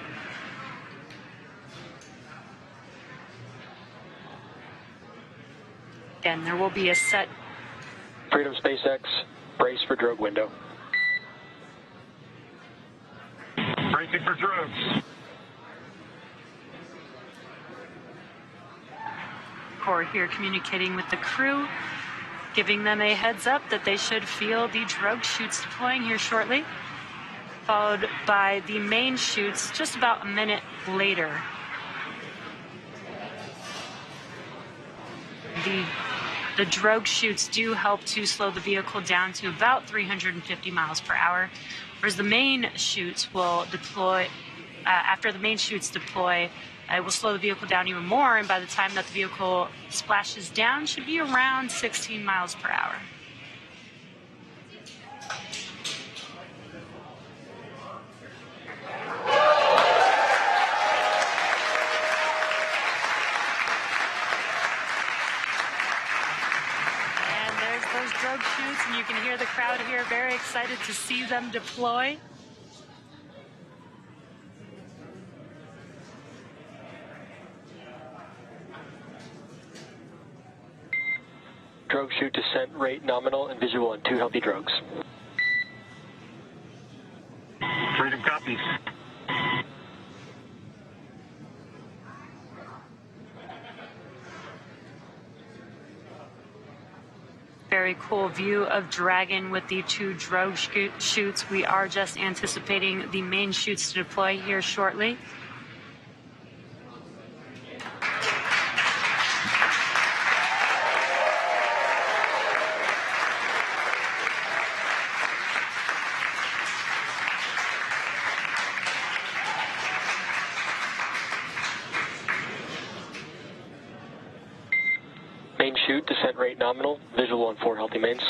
Again, there will be a set. Freedom, SpaceX, brace for drogue window. Bracing for drogues. Core here communicating with the crew, giving them a heads up that they should feel the drogue chutes deploying here shortly, followed by the main chutes just about a minute later. the drogue chutes do help to slow the vehicle down to about 350 miles per hour, whereas the main chutes will deploy, after the main chutes deploy, it will slow the vehicle down even more, and by the time that the vehicle splashes down, should be around 16 miles per hour. Those drogue chutes, and you can hear the crowd here very excited to see them deploy. Drogue chute descent rate nominal and visual on 2 healthy drogues. Freedom copies. Very cool view of Dragon with the 2 drogue chutes. We are just anticipating the main chutes to deploy here shortly. Main chute descent rate nominal, visual on 4 healthy mains.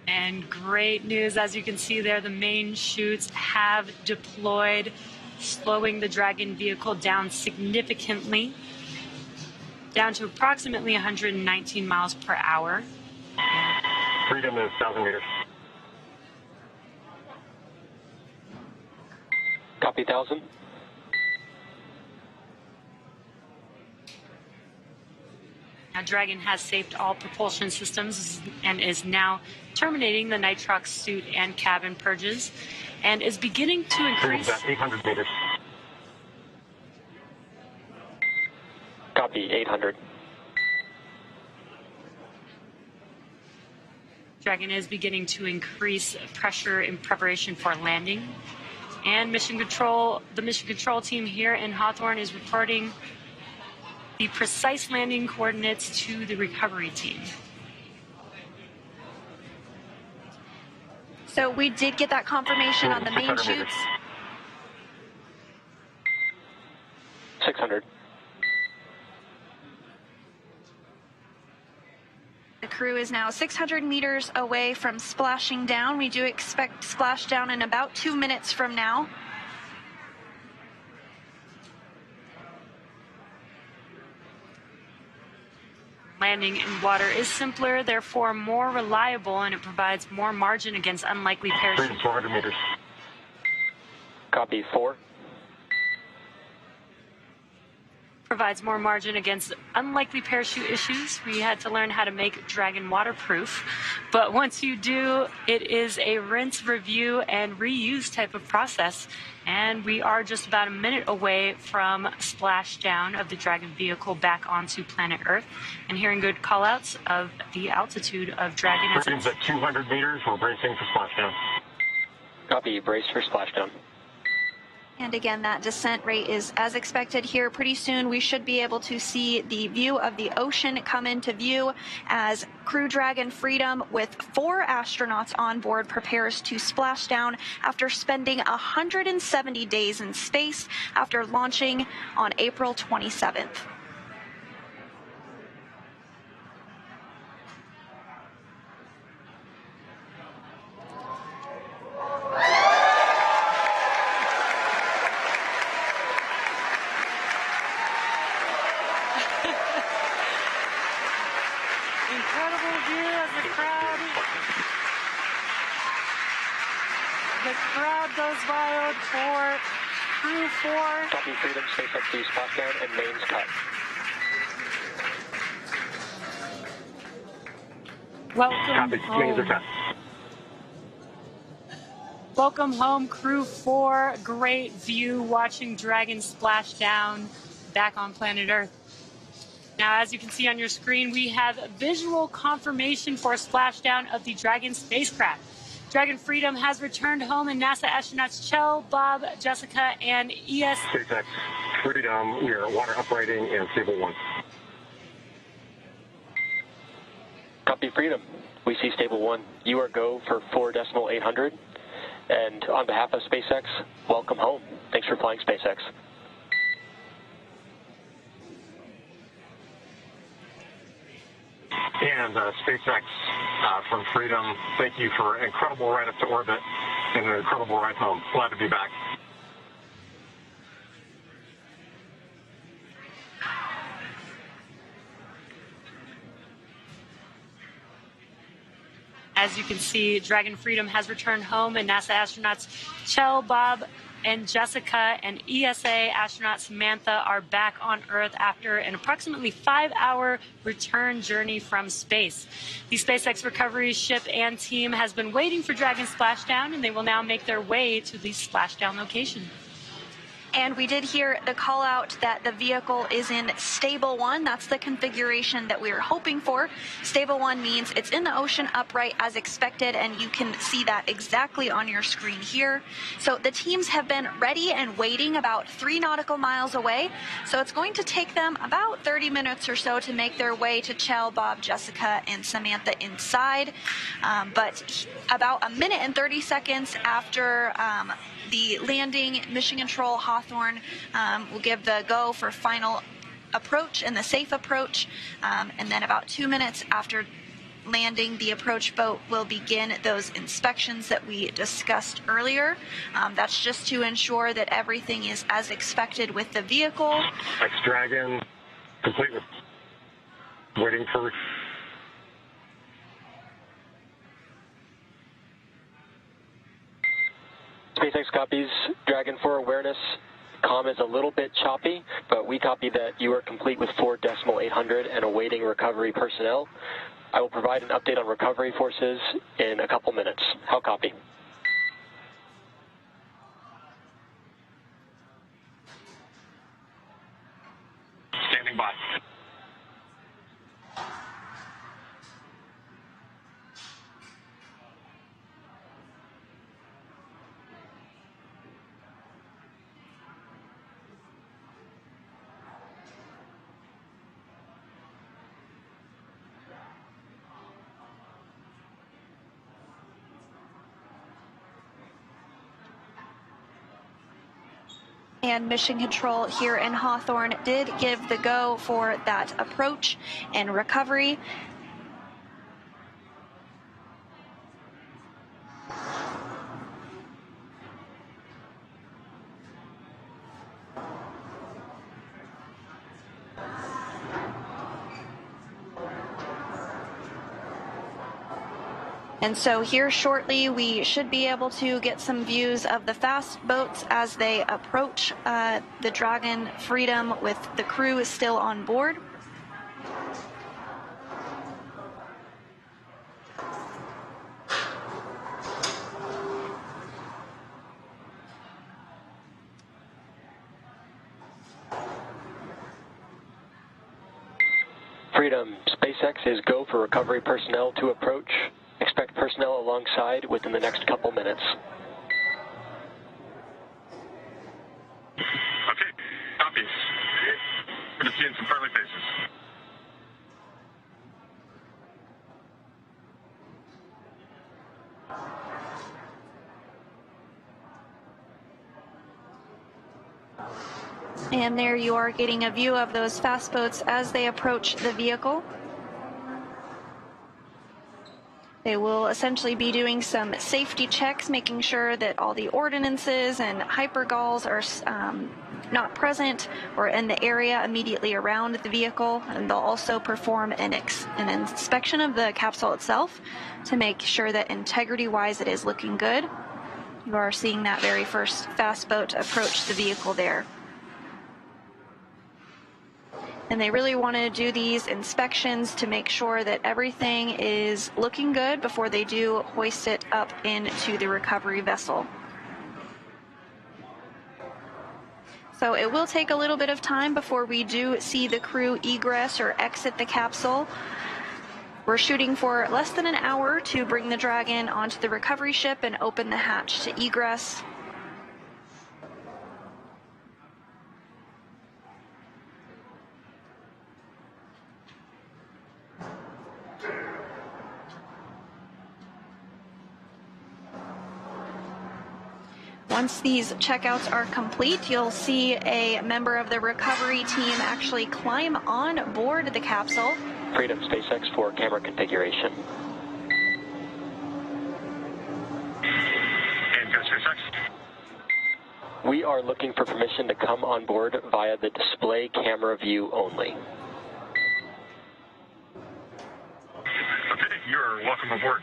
And great news, as you can see there, the main chutes have deployed, slowing the Dragon vehicle down significantly, down to approximately 119 miles per hour. Freedom is 1,000 meters. Copy 1,000. Now, Dragon has saved all propulsion systems and is now terminating the nitrox suit and cabin purges, and is beginning to increase. Freedom's at 800 meters. Copy 800. Dragon is beginning to increase pressure in preparation for landing. And the mission control team here in Hawthorne is reporting the precise landing coordinates to the recovery team. So we did get that confirmation on the main chutes. 600. The crew is now 600 meters away from splashing down. We do expect splashdown in about 2 minutes from now. Landing in water is simpler, therefore more reliable, and it provides more margin against unlikely parachute. Freedom 400 meters. Copy 4. Provides more margin against unlikely parachute issues. We had to learn how to make Dragon waterproof, but once you do, it is a rinse, review, and reuse type of process. And we are just about a minute away from splashdown of the Dragon vehicle back onto planet Earth, and hearing good callouts of the altitude of Dragon. Freedom's at 200 meters. We're bracing for splashdown. Copy, brace for splashdown. And again, that descent rate is as expected here. Pretty soon we should be able to see the view of the ocean come into view as Crew Dragon Freedom with 4 astronauts on board prepares to splash down after spending 170 days in space after launching on April 27th. Incredible view as the crowd goes wild for Crew 4. Copy Freedom, SpaceX 3 splashdown and mains cut. Welcome home. Welcome home, Crew 4. Great view watching Dragon splash down back on planet Earth. Now, as you can see on your screen, we have visual confirmation for a splashdown of the Dragon spacecraft. Dragon Freedom has returned home, and NASA astronauts Chell, Bob, Jessica, and ES. SpaceX Freedom, we are water uprighting and stable 1. Copy Freedom. We see stable 1. You are go for 4.800. And on behalf of SpaceX, welcome home. Thanks for flying SpaceX. And SpaceX from Freedom, thank you for an incredible ride up to orbit and an incredible ride home. Glad to be back. As you can see, Dragon Freedom has returned home, and NASA astronauts Chell, Bob, and Jessica and ESA astronaut Samantha are back on Earth after an approximately 5-hour return journey from space. The SpaceX recovery ship and team has been waiting for Dragon splashdown, and they will now make their way to the splashdown location. And we did hear the call out that the vehicle is in stable 1. That's the configuration that we were hoping for. Stable 1 means it's in the ocean upright as expected, and you can see that exactly on your screen here. So the teams have been ready and waiting about 3 nautical miles away. So it's going to take them about 30 minutes or so to make their way to Chell, Bob, Jessica, and Samantha inside. But about a minute and 30 seconds after the landing, Mission Control Hawthorne will give the go for final approach and the safe approach. And then about 2 minutes after landing, the approach boat will begin those inspections that we discussed earlier. That's just to ensure that everything is as expected with the vehicle. X-Dragon, complete with waiting for... SpaceX copies Dragon for awareness. Comm is a little bit choppy, but we copy that you are complete with 4.800 and awaiting recovery personnel. I will provide an update on recovery forces in a couple minutes. How copy? Standing by. And Mission Control here in Hawthorne did give the go for that approach and recovery. And so here shortly, we should be able to get some views of the fast boats as they approach the Dragon Freedom with the crew still on board. Freedom, SpaceX is go for recovery personnel to approach. Expect personnel alongside within the next couple minutes. Okay, copies. Good to see you in some friendly faces. And there you are getting a view of those fast boats as they approach the vehicle. They will essentially be doing some safety checks, making sure that all the ordnances and hypergalls are not present or in the area immediately around the vehicle. And they'll also perform an inspection of the capsule itself to make sure that integrity-wise it is looking good. You are seeing that very first fast boat approach the vehicle there. And they really want to do these inspections to make sure that everything is looking good before they do hoist it up into the recovery vessel. So it will take a little bit of time before we do see the crew egress or exit the capsule. We're shooting for less than an hour to bring the Dragon onto the recovery ship and open the hatch to egress. Once these checkouts are complete, you'll see a member of the recovery team actually climb on board the capsule. Freedom SpaceX for camera configuration. And go SpaceX. We are looking for permission to come on board via the display camera view only. Okay, you're welcome aboard.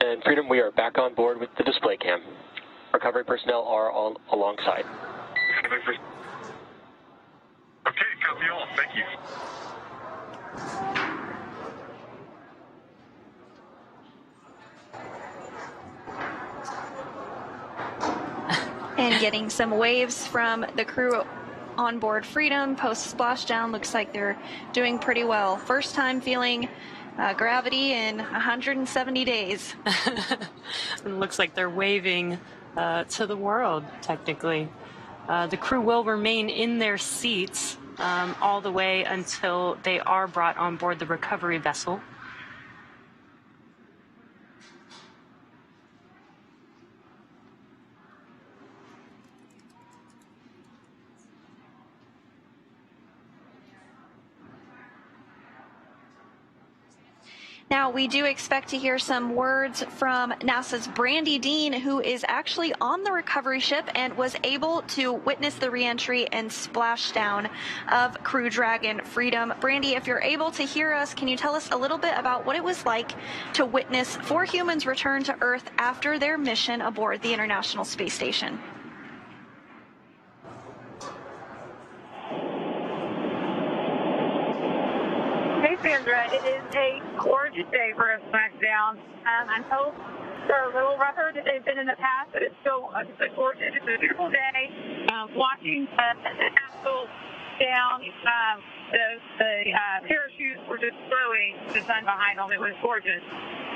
And Freedom, we are back on board with the display cam. Recovery personnel are all alongside. Okay, copy all. Thank you. And getting some waves from the crew on board Freedom post splashdown. Looks like they're doing pretty well. First time feeling gravity in 170 days. It looks like they're waving to the world, technically. The crew will remain in their seats all the way until they are brought on board the recovery vessel. Now, we do expect to hear some words from NASA's Brandy Dean, who is actually on the recovery ship and was able to witness the reentry and splashdown of Crew Dragon Freedom. Brandy, if you're able to hear us, can you tell us a little bit about what it was like to witness 4 humans return to Earth after their mission aboard the International Space Station? Hey Sandra, it is a gorgeous day for a smackdown. I hope they're a little rougher than they've been in the past, but it's still a gorgeous, it's a beautiful day. Watching the capsule down, the parachutes were just throwing the sun behind them. It was gorgeous.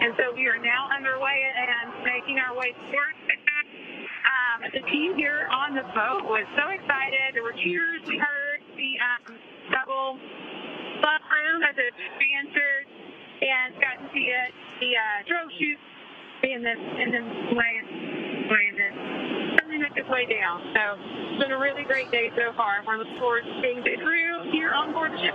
And so we are now underway and making our way towards the team here on the boat was so excited. There were cheers. We heard the double fun room as it re-entered and got to see it, the drone chute and then landed. Something make its way down. So it's been a really great day so far. We're looking forward to seeing the crew here on board the ship.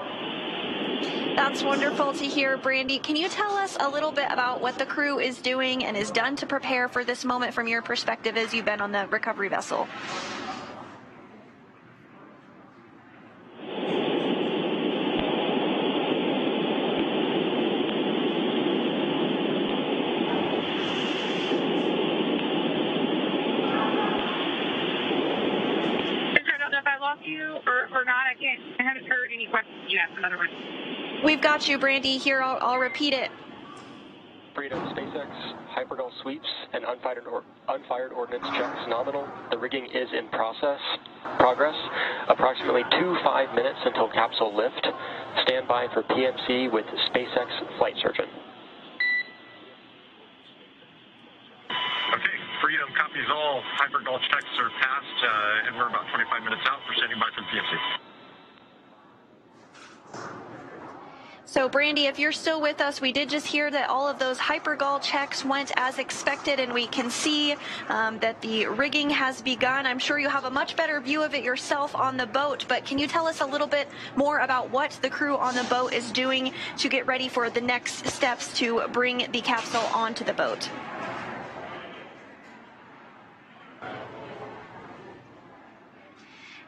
That's wonderful to hear, Brandy. Can you tell us a little bit about what the crew is doing and is done to prepare for this moment from your perspective as you've been on the recovery vessel? I don't know if I lost you or not. I haven't heard any questions yet, in other words. We've got you, Brandy. Here, I'll repeat it. Freedom SpaceX, hypergol sweeps, and unfired ordnance checks nominal. The rigging is in progress. Approximately 5 minutes until capsule lift. Stand by for PMC with SpaceX flight surgeon. Okay, Freedom copies all. Hypergol checks are passed, and we're about 25 minutes out. We're standing by for the PMC. So, Brandy, if you're still with us, we did just hear that all of those hypergol checks went as expected, and we can see that the rigging has begun. I'm sure you have a much better view of it yourself on the boat, but can you tell us a little bit more about what the crew on the boat is doing to get ready for the next steps to bring the capsule onto the boat?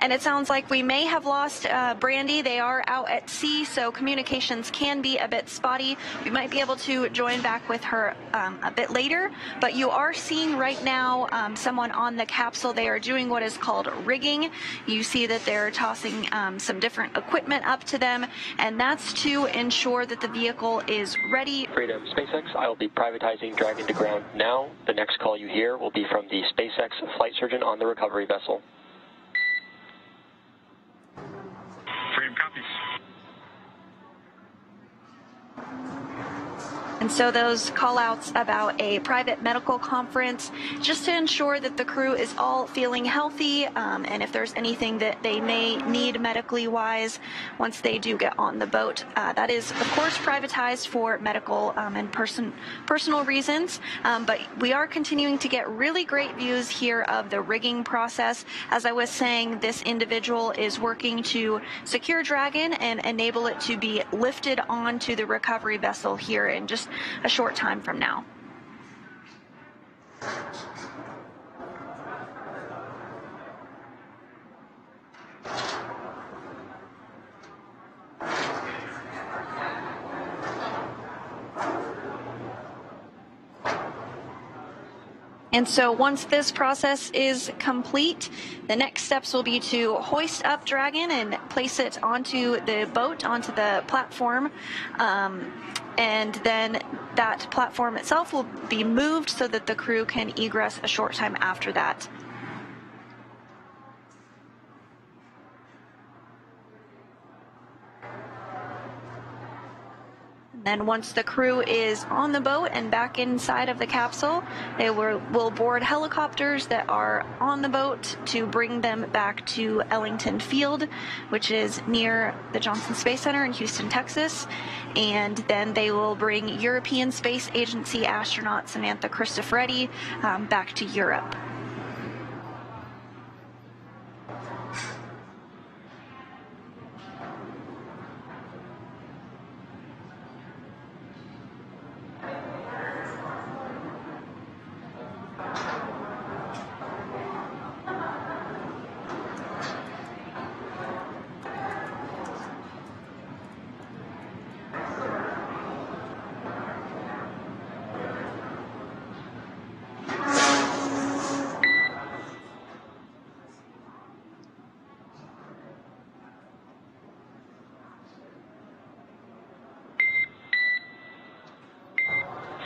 And it sounds like we may have lost Brandy. They are out at sea, so communications can be a bit spotty. We might be able to join back with her a bit later, but you are seeing right now someone on the capsule. They are doing what is called rigging. You see that they're tossing some different equipment up to them, and that's to ensure that the vehicle is ready. Freedom, SpaceX, I will be privatizing Dragon to ground now. The next call you hear will be from the SpaceX flight surgeon on the recovery vessel. Freedom copies. And so those call-outs about a private medical conference, just to ensure that the crew is all feeling healthy, and if there's anything that they may need medically wise once they do get on the boat. That is, of course, privatized for medical and personal reasons, but we are continuing to get really great views here of the rigging process. As I was saying, this individual is working to secure Dragon and enable it to be lifted onto the recovery vessel here in just a short time from now. And so once this process is complete, the next steps will be to hoist up Dragon and place it onto the boat, onto the platform. And then that platform itself will be moved so that the crew can egress a short time after that. Then once the crew is on the boat and back inside of the capsule, they will board helicopters that are on the boat to bring them back to Ellington Field, which is near the Johnson Space Center in Houston, Texas. And then they will bring European Space Agency astronaut Samantha Cristoforetti back to Europe.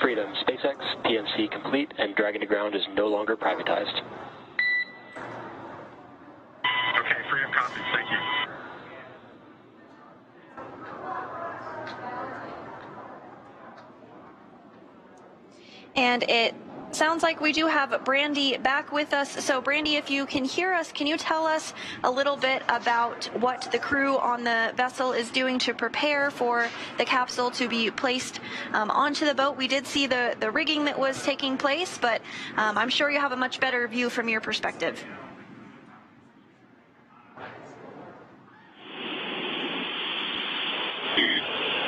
Freedom, SpaceX, PMC complete, and Dragon to ground is no longer privatized. Okay, Freedom copies. Thank you. And it sounds like we do have Brandy back with us. So Brandy, if you can hear us, can you tell us a little bit about what the crew on the vessel is doing to prepare for the capsule to be placed onto the boat? We did see the rigging that was taking place, but I'm sure you have a much better view from your perspective.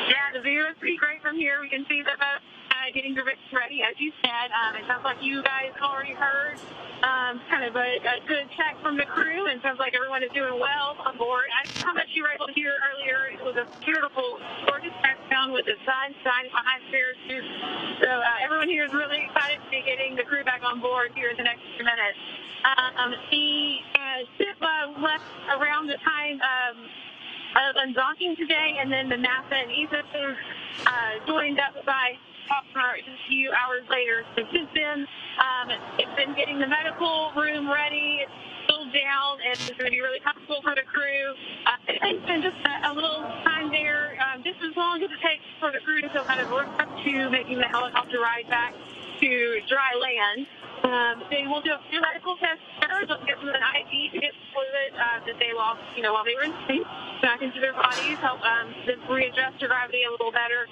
Yeah, the view is pretty great from here. We can see the boat getting ready, as you said. It sounds like you guys already heard kind of a good check from the crew, and sounds like everyone is doing well on board. I don't know how much you were able to hear earlier. It was a beautiful, gorgeous touchdown with the sun shining behind parachutes. So everyone here is really excited to be getting the crew back on board here in the next few minutes. The ship left around the time of undocking today, and then the NASA and ESA teams joined up by a few hours later. So since then, it's been getting the medical room ready. It's still down, and it's going to be really comfortable for the crew. It's been just a little time there, just as long as it takes for the crew to feel kind of work up to making the helicopter ride back to dry land. They will do a few medical tests first. They'll get some of the IV to get fluid that they lost, while they were in space back into their bodies, help them readjust to gravity a little better.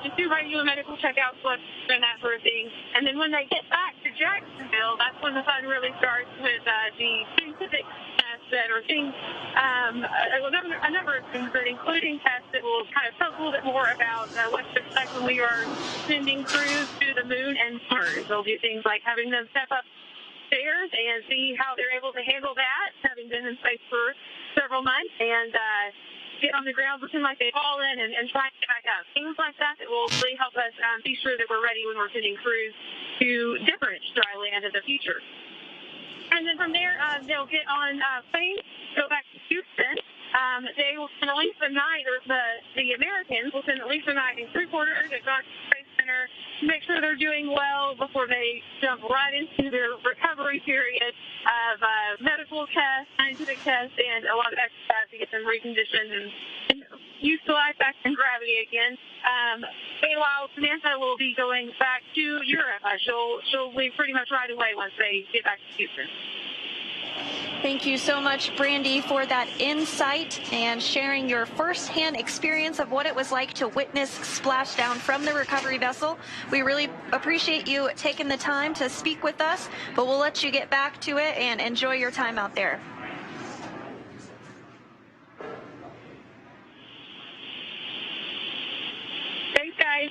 Just do regular medical checkouts, and that sort of thing. And then when they get back to Jacksonville, that's when the fun really starts with the scientific tests that are things, a number of things, including tests that will kind of talk a little bit more about what to expect when we are sending crews to the moon and Mars. They'll do things like having them step up downstairs and see how they're able to handle that, having been in space for several months, and get on the ground, pretend like they've fallen, and try to get back up. Things like that will really help us be sure that we're ready when we're sending crews to different dry land in the future. And then from there, they'll get on planes, go back to Houston. They will spend at least a night, or the Americans will spend at least a night in crew quarters at Johnson Space Center to make sure they're doing well before they jump right into their recovery period of medical tests, scientific tests, and a lot of exercise to get them reconditioned and used to life back in gravity again. Meanwhile, Samantha will be going back to Europe. She'll leave pretty much right away once they get back to Houston. Thank you so much, Brandy, for that insight and sharing your firsthand experience of what it was like to witness splashdown from the recovery vessel. We really appreciate you taking the time to speak with us, but we'll let you get back to it and enjoy your time out there. Thanks, guys.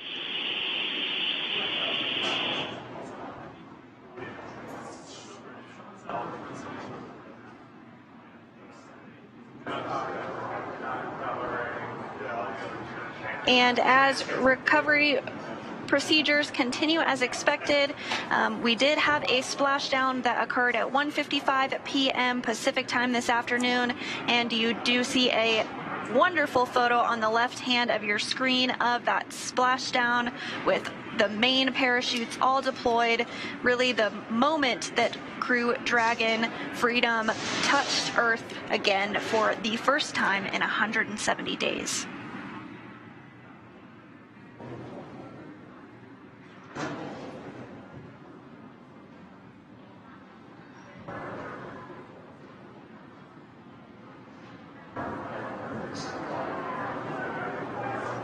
And as recovery procedures continue as expected, we did have a splashdown that occurred at 1:55 p.m. Pacific time this afternoon, and you do see a wonderful photo on the left hand of your screen of that splashdown with the main parachutes all deployed. Really the moment that Crew Dragon Freedom touched Earth again for the first time in 170 days.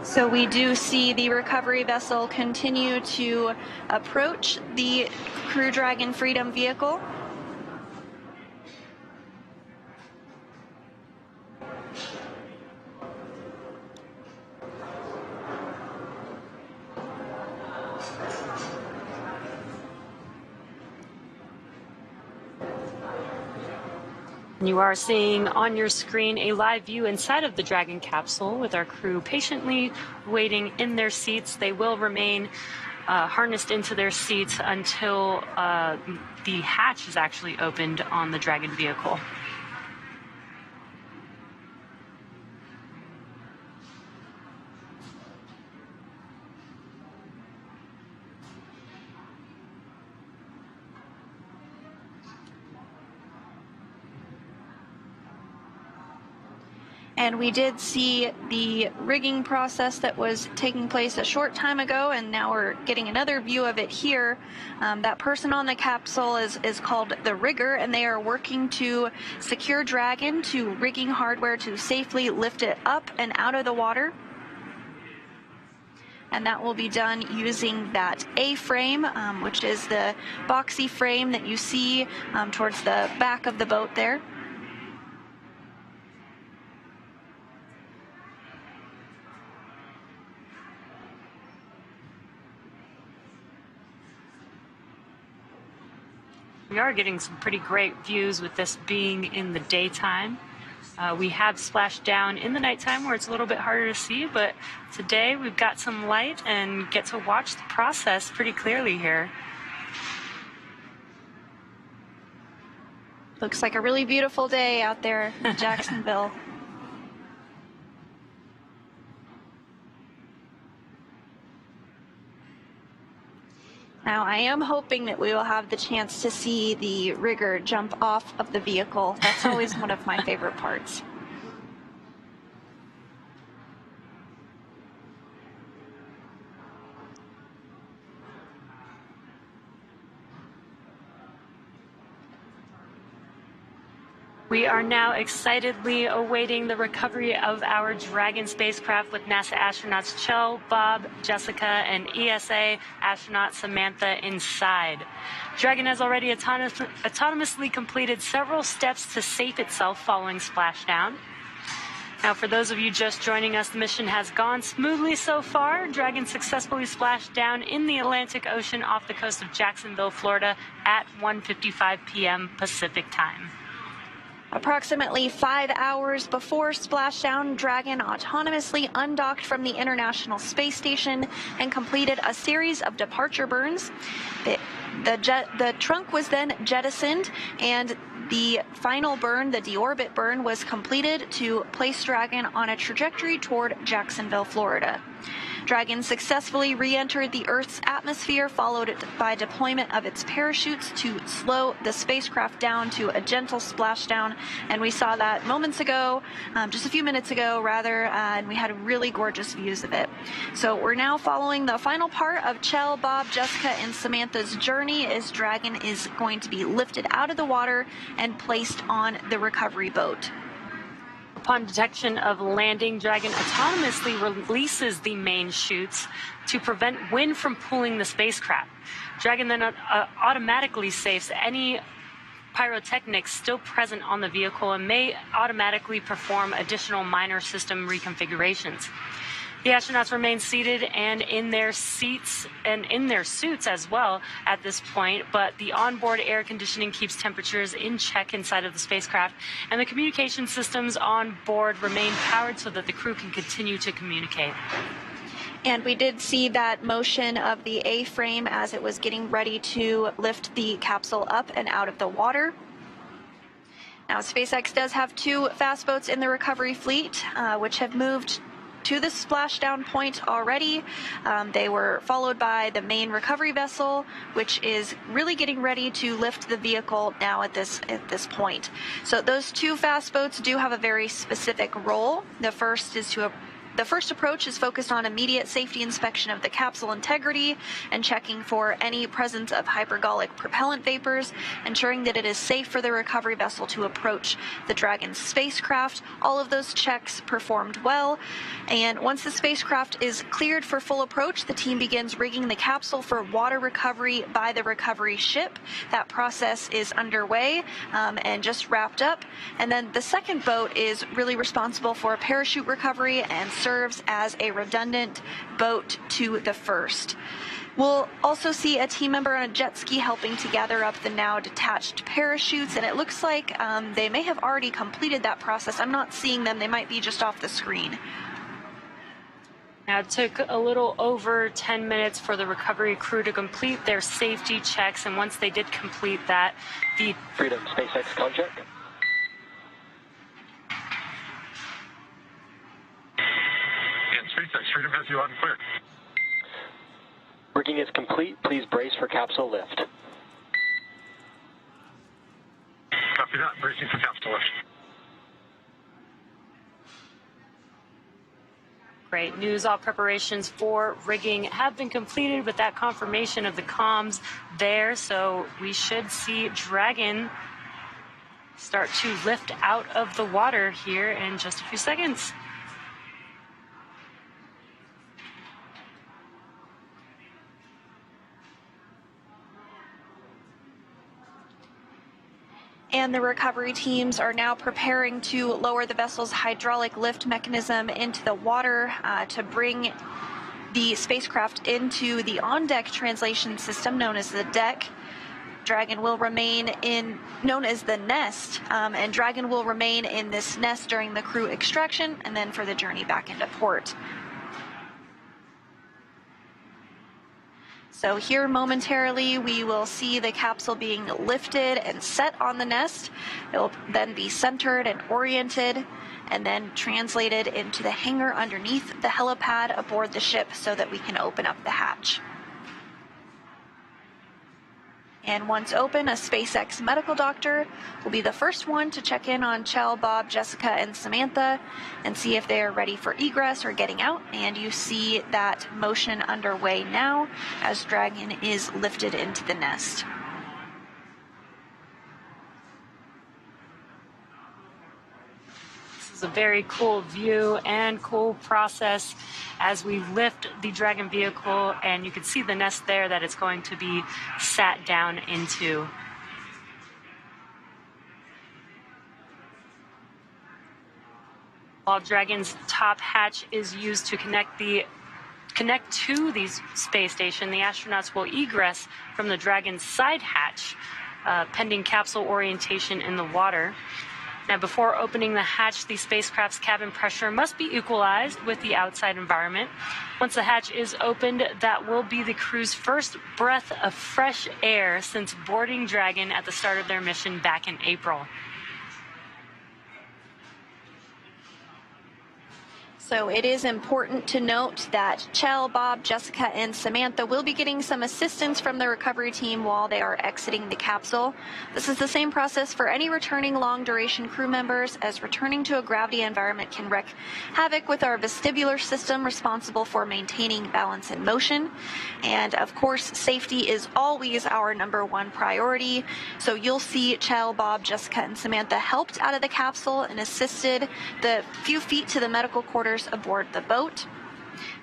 So we do see the recovery vessel continue to approach the Crew Dragon Freedom vehicle. You are seeing on your screen a live view inside of the Dragon capsule with our crew patiently waiting in their seats. They will remain harnessed into their seats until the hatch is actually opened on the Dragon vehicle. And we did see the rigging process that was taking place a short time ago, and now we're getting another view of it here. That person on the capsule is called the rigger, and they are working to secure Dragon to rigging hardware to safely lift it up and out of the water. And that will be done using that A-frame, which is the boxy frame that you see towards the back of the boat there. We are getting some pretty great views with this being in the daytime. We have splashed down in the nighttime where it's a little bit harder to see, but today we've got some light and get to watch the process pretty clearly here. Looks like a really beautiful day out there in Jacksonville. Now, I am hoping that we will have the chance to see the rigger jump off of the vehicle. That's always one of my favorite parts. We are now excitedly awaiting the recovery of our Dragon spacecraft with NASA astronauts Cho, Bob, Jessica, and ESA astronaut Samantha inside. Dragon has already autonomously completed several steps to safe itself following splashdown. Now, for those of you just joining us, the mission has gone smoothly so far. Dragon successfully splashed down in the Atlantic Ocean off the coast of Jacksonville, Florida at 1:55 p.m. Pacific time. Approximately 5 hours before splashdown, Dragon autonomously undocked from the International Space Station and completed a series of departure burns. The trunk was then jettisoned, and the final burn, the deorbit burn, was completed to place Dragon on a trajectory toward Jacksonville, Florida. Dragon successfully re-entered the Earth's atmosphere, followed by deployment of its parachutes to slow the spacecraft down to a gentle splashdown. And we saw that moments ago, just a few minutes ago, rather, and we had really gorgeous views of it. So we're now following the final part of Chell, Bob, Jessica, and Samantha's journey as Dragon is going to be lifted out of the water and placed on the recovery boat. Upon detection of landing, Dragon autonomously releases the main chutes to prevent wind from pulling the spacecraft. Dragon then automatically safes any pyrotechnics still present on the vehicle and may automatically perform additional minor system reconfigurations. The astronauts remain seated and in their seats and in their suits as well at this point, but the onboard air conditioning keeps temperatures in check inside of the spacecraft, and the communication systems on board remain powered so that the crew can continue to communicate. And we did see that motion of the A-frame as it was getting ready to lift the capsule up and out of the water. Now, SpaceX does have 2 fast boats in the recovery fleet, which have moved to the splashdown point already. They were followed by the main recovery vessel, which is really getting ready to lift the vehicle now at this point. So those 2 fast boats do have a very specific role. The first approach is focused on immediate safety inspection of the capsule integrity and checking for any presence of hypergolic propellant vapors, ensuring that it is safe for the recovery vessel to approach the Dragon spacecraft. All of those checks performed well, and once the spacecraft is cleared for full approach, the team begins rigging the capsule for water recovery by the recovery ship. That process is underway and just wrapped up. And then the second boat is really responsible for parachute recovery and serves as a redundant boat to the first. We'll also see a team member on a jet ski helping to gather up the now detached parachutes, and it looks like they may have already completed that process. I'm not seeing them. They might be just off the screen. Now, it took a little over 10 minutes for the recovery crew to complete their safety checks, and once they did complete that, the Freedom SpaceX contract. SpaceX, Freedom has you loud and clear. Rigging is complete. Please brace for capsule lift. Copy that. Bracing for capsule lift. Great news. All preparations for rigging have been completed with that confirmation of the comms there. So we should see Dragon start to lift out of the water here in just a few seconds. And the recovery teams are now preparing to lower the vessel's hydraulic lift mechanism into the water to bring the spacecraft into the on-deck translation system known as the deck. Dragon will remain known as the nest, and Dragon will remain in this nest during the crew extraction and then for the journey back into port. So here momentarily we will see the capsule being lifted and set on the nest. It will then be centered and oriented and then translated into the hangar underneath the helipad aboard the ship so that we can open up the hatch. And once open, a SpaceX medical doctor will be the first one to check in on Chell, Bob, Jessica, and Samantha and see if they are ready for egress or getting out. And you see that motion underway now as Dragon is lifted into the nest. This is a very cool view and cool process as we lift the Dragon vehicle, and you can see the nest there that it's going to be sat down into. While Dragon's top hatch is used to connect to the space station, the astronauts will egress from the Dragon's side hatch, pending capsule orientation in the water. Now, before opening the hatch, the spacecraft's cabin pressure must be equalized with the outside environment. Once the hatch is opened, that will be the crew's first breath of fresh air since boarding Dragon at the start of their mission back in April. So it is important to note that Chell, Bob, Jessica, and Samantha will be getting some assistance from the recovery team while they are exiting the capsule. This is the same process for any returning long-duration crew members, as returning to a gravity environment can wreak havoc with our vestibular system responsible for maintaining balance and motion. And of course, safety is always our #1 priority. So you'll see Chell, Bob, Jessica, and Samantha helped out of the capsule and assisted the few feet to the medical quarters aboard the boat.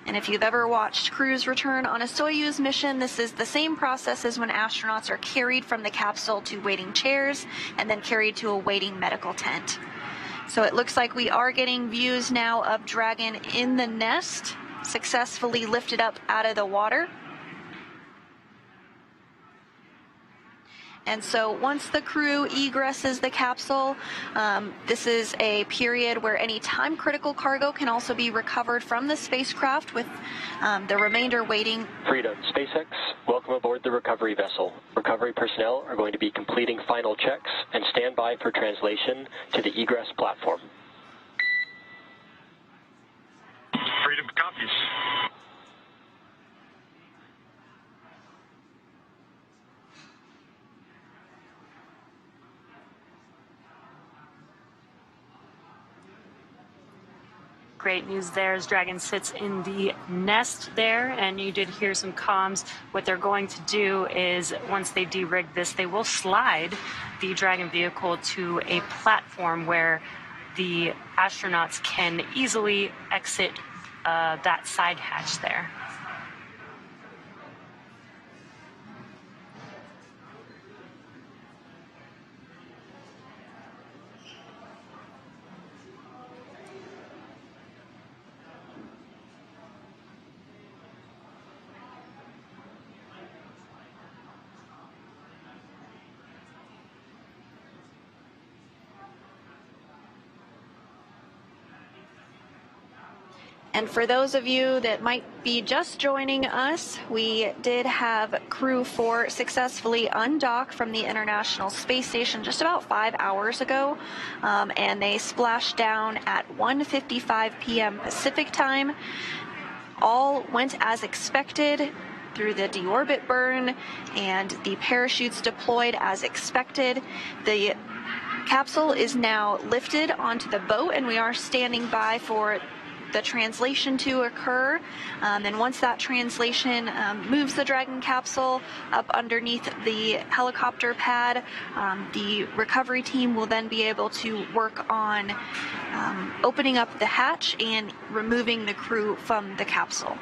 And if you've ever watched crews return on a Soyuz mission, this is the same process as when astronauts are carried from the capsule to waiting chairs and then carried to a waiting medical tent. So it looks like we are getting views now of Dragon in the nest, successfully lifted up out of the water. And so once the crew egresses the capsule, this is a period where any time-critical cargo can also be recovered from the spacecraft, with the remainder waiting. Freedom, SpaceX, welcome aboard the recovery vessel. Recovery personnel are going to be completing final checks and stand by for translation to the egress platform. Freedom copies. Great news there as Dragon sits in the nest there, and you did hear some comms. What they're going to do is, once they de-rig this, they will slide the Dragon vehicle to a platform where the astronauts can easily exit that side hatch there. And for those of you that might be just joining us, we did have Crew 4 successfully undock from the International Space Station just about 5 hours ago, and they splashed down at 1:55 p.m. Pacific time. All went as expected through the deorbit burn, and the parachutes deployed as expected. The capsule is now lifted onto the boat, and we are standing by for the translation to occur. And once that translation moves the Dragon capsule up underneath the helicopter pad, the recovery team will then be able to work on opening up the hatch and removing the crew from the capsule.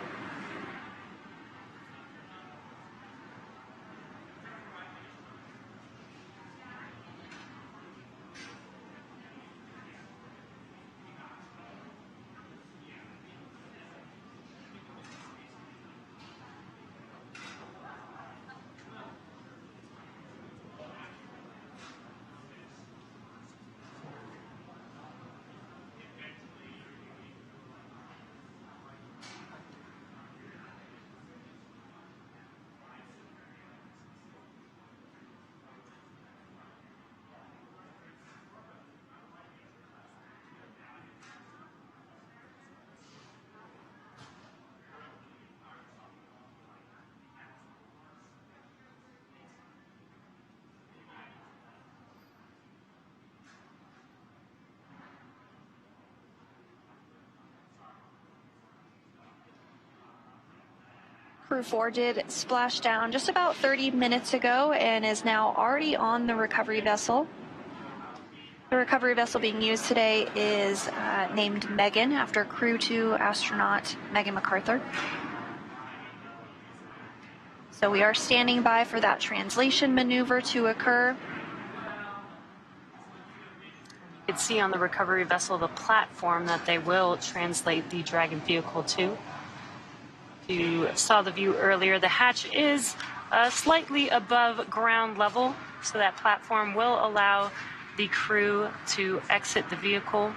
Crew 4 did splash down just about 30 minutes ago and is now already on the recovery vessel. The recovery vessel being used today is named Megan, after Crew 2 astronaut Megan MacArthur. So we are standing by for that translation maneuver to occur. You can see on the recovery vessel the platform that they will translate the Dragon vehicle to. If you saw the view earlier, the hatch is slightly above ground level, so that platform will allow the crew to exit the vehicle.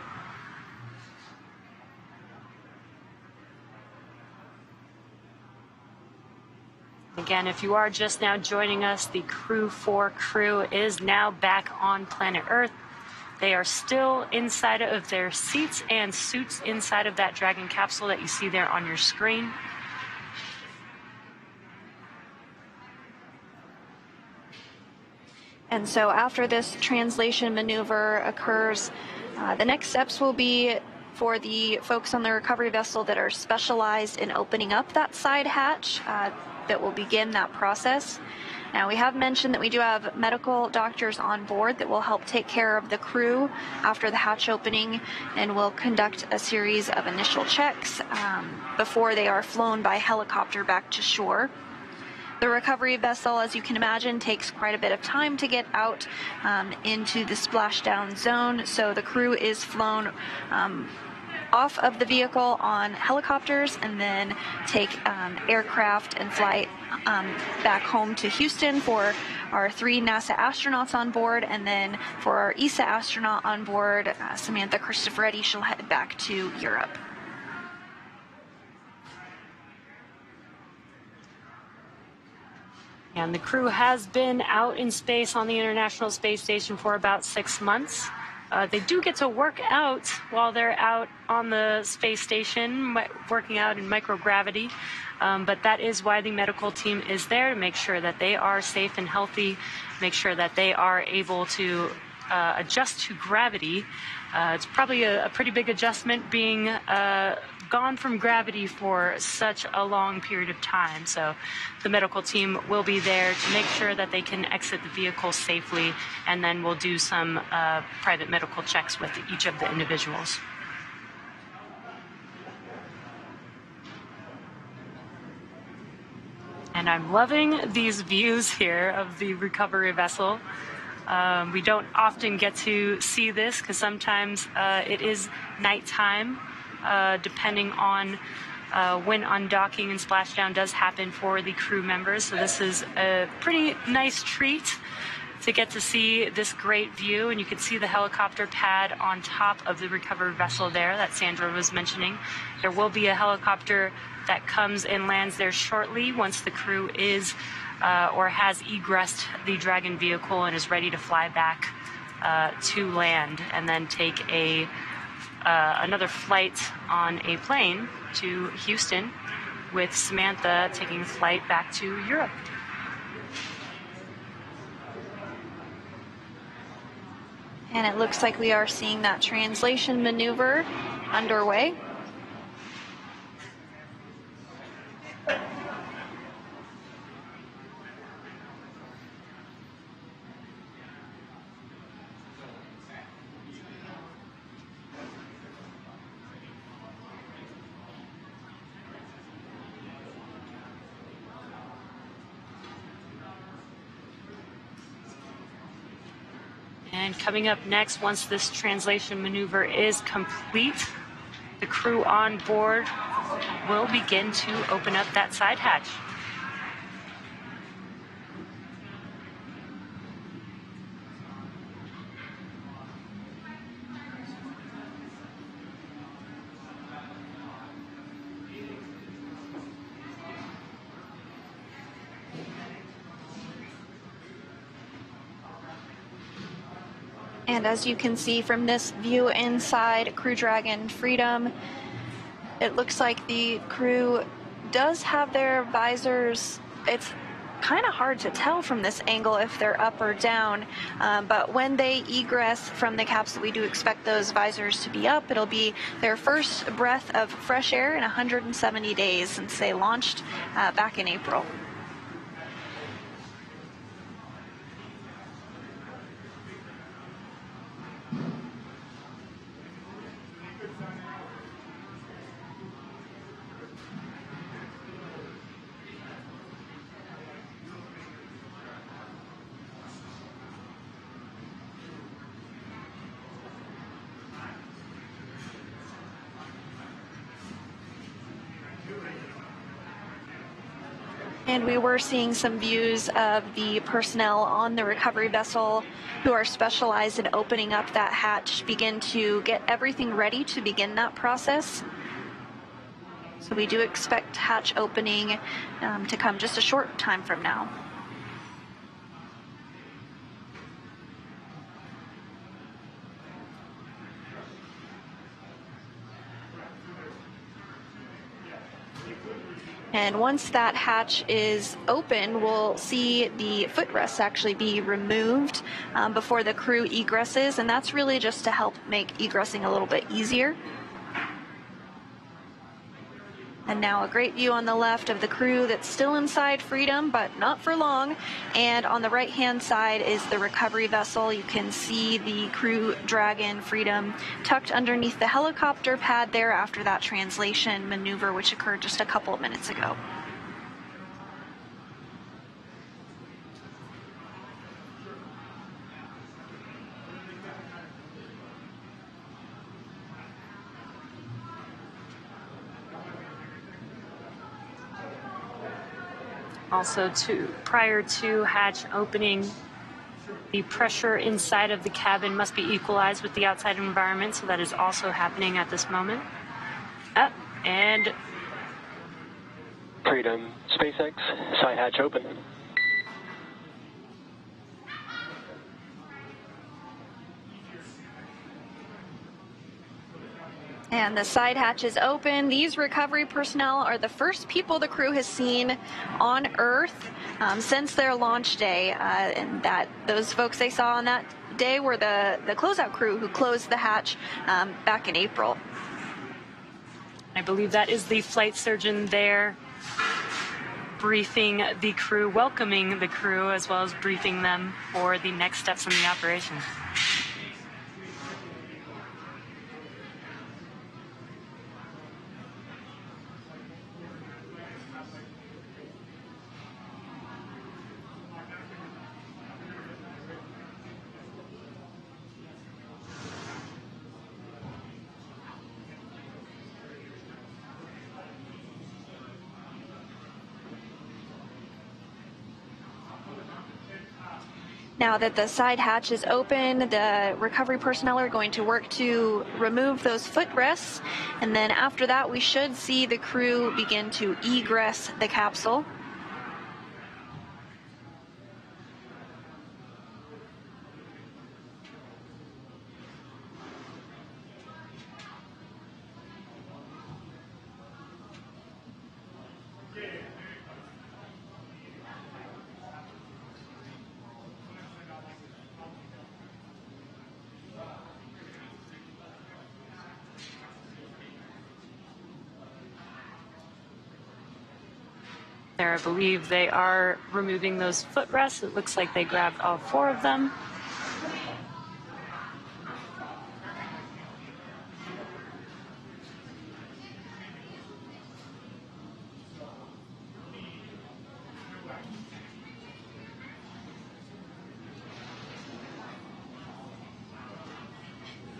Again, if you are just now joining us, the Crew 4 crew is now back on planet Earth. They are still inside of their seats and suits inside of that Dragon capsule that you see there on your screen. And so after this translation maneuver occurs, the next steps will be for the folks on the recovery vessel that are specialized in opening up that side hatch that will begin that process. Now, we have mentioned that we do have medical doctors on board that will help take care of the crew after the hatch opening and will conduct a series of initial checks before they are flown by helicopter back to shore. The recovery vessel, as you can imagine, takes quite a bit of time to get out into the splashdown zone, so the crew is flown off of the vehicle on helicopters and then take aircraft and fly back home to Houston for our 3 NASA astronauts on board, and then for our ESA astronaut on board, Samantha Cristoforetti, she'll head back to Europe. And the crew has been out in space on the International Space Station for about 6 months. They do get to work out while they're out on the space station, working out in microgravity. But that is why the medical team is there, to make sure that they are safe and healthy, make sure that they are able to adjust to gravity. It's probably a pretty big adjustment being gone from gravity for such a long period of time. So the medical team will be there to make sure that they can exit the vehicle safely, and then we'll do some private medical checks with each of the individuals. And I'm loving these views here of the recovery vessel. We don't often get to see this because sometimes it is nighttime, depending on when undocking and splashdown does happen for the crew members. So this is a pretty nice treat to get to see this great view. And you can see the helicopter pad on top of the recovery vessel there that Sandra was mentioning. There will be a helicopter that comes and lands there shortly once the crew is or has egressed the Dragon vehicle and is ready to fly back to land, and then take another flight on a plane to Houston, with Samantha taking a flight back to Europe. And it looks like we are seeing that translation maneuver underway. And coming up next, once this translation maneuver is complete, the crew on board will begin to open up that side hatch. And as you can see from this view inside Crew Dragon Freedom, it looks like the crew does have their visors. It's kind of hard to tell from this angle if they're up or down, but when they egress from the capsule, we do expect those visors to be up. It'll be their first breath of fresh air in 170 days since they launched back in April. And we were seeing some views of the personnel on the recovery vessel who are specialized in opening up that hatch begin to get everything ready to begin that process. So we do expect hatch opening to come just a short time from now. And once that hatch is open, we'll see the footrests actually be removed before the crew egresses, and that's really just to help make egressing a little bit easier. And now a great view on the left of the crew that's still inside Freedom, but not for long. And on the right-hand side is the recovery vessel. You can see the Crew Dragon Freedom tucked underneath the helicopter pad there after that translation maneuver, which occurred just a couple of minutes ago. Also, prior to hatch opening, the pressure inside of the cabin must be equalized with the outside environment, so that is also happening at this moment. Up and Freedom, SpaceX, side hatch open. And the side hatch is open. These recovery personnel are the first people the crew has seen on Earth since their launch day. And that those folks they saw on that day were the closeout crew who closed the hatch back in April. I believe that is the flight surgeon there briefing the crew, welcoming the crew, as well as briefing them for the next steps in the operation. Now that the side hatch is open, the recovery personnel are going to work to remove those footrests, and then after that we should see the crew begin to egress the capsule. There, I believe they are removing those footrests. It looks like they grabbed all 4 of them.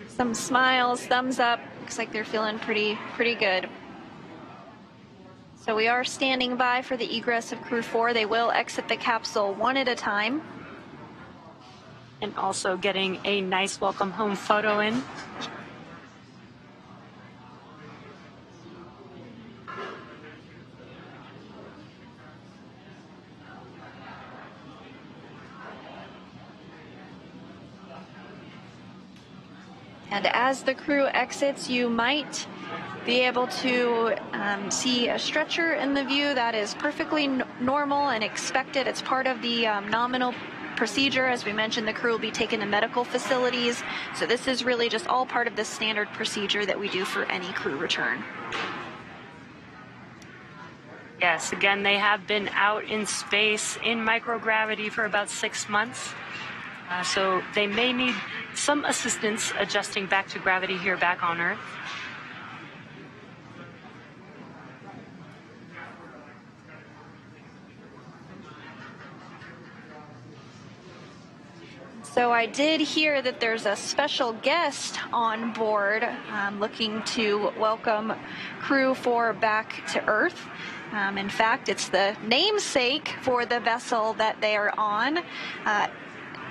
Some smiles, thumbs up. Looks like they're feeling pretty good. So we are standing by for the egress of Crew 4. They will exit the capsule one at a time. And also getting a nice welcome home photo in. And as the crew exits, you might be able to see a stretcher in the view. That is perfectly normal and expected. It's part of the nominal procedure. As we mentioned, the crew will be taken to medical facilities. So this is really just all part of the standard procedure that we do for any crew return. Yes, again, they have been out in space in microgravity for about 6 months. So they may need some assistance adjusting back to gravity here back on Earth. So I did hear that there's a special guest on board looking to welcome crew 4 back to Earth. In fact, it's the namesake for the vessel that they are on.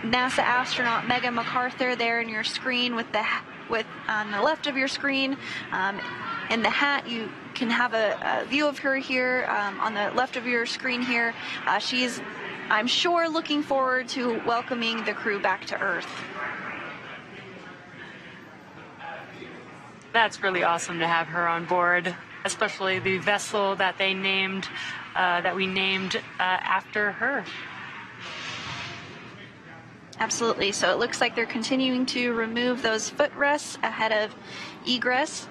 NASA astronaut Megan MacArthur there in your screen with on the left of your screen. In the hat, you can have a view of her here on the left of your screen here. She's, I'm sure, looking forward to welcoming the crew back to Earth. That's really awesome to have her on board, especially the vessel that they named, that we named after her. Absolutely. So it looks like they're continuing to remove those footrests ahead of egress.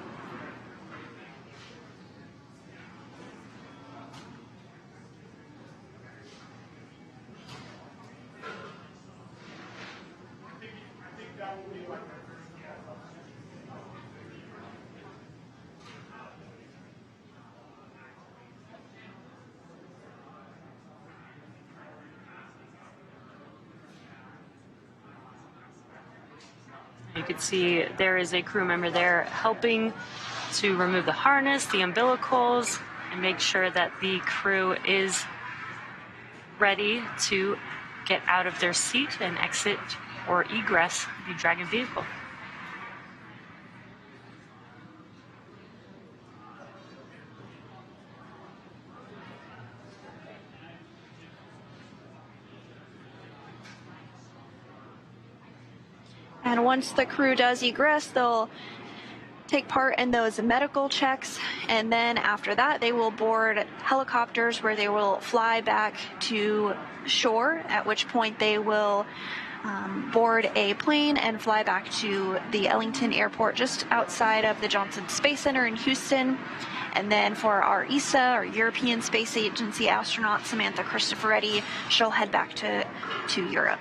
You can see there is a crew member there helping to remove the harness, the umbilicals, and make sure that the crew is ready to get out of their seat and exit or egress the Dragon vehicle. And once the crew does egress, they'll take part in those medical checks, and then after that they will board helicopters where they will fly back to shore, at which point they will board a plane and fly back to the Ellington Airport just outside of the Johnson Space Center in Houston. And then for our ESA, our European Space Agency astronaut, Samantha Cristoforetti, she'll head back to Europe.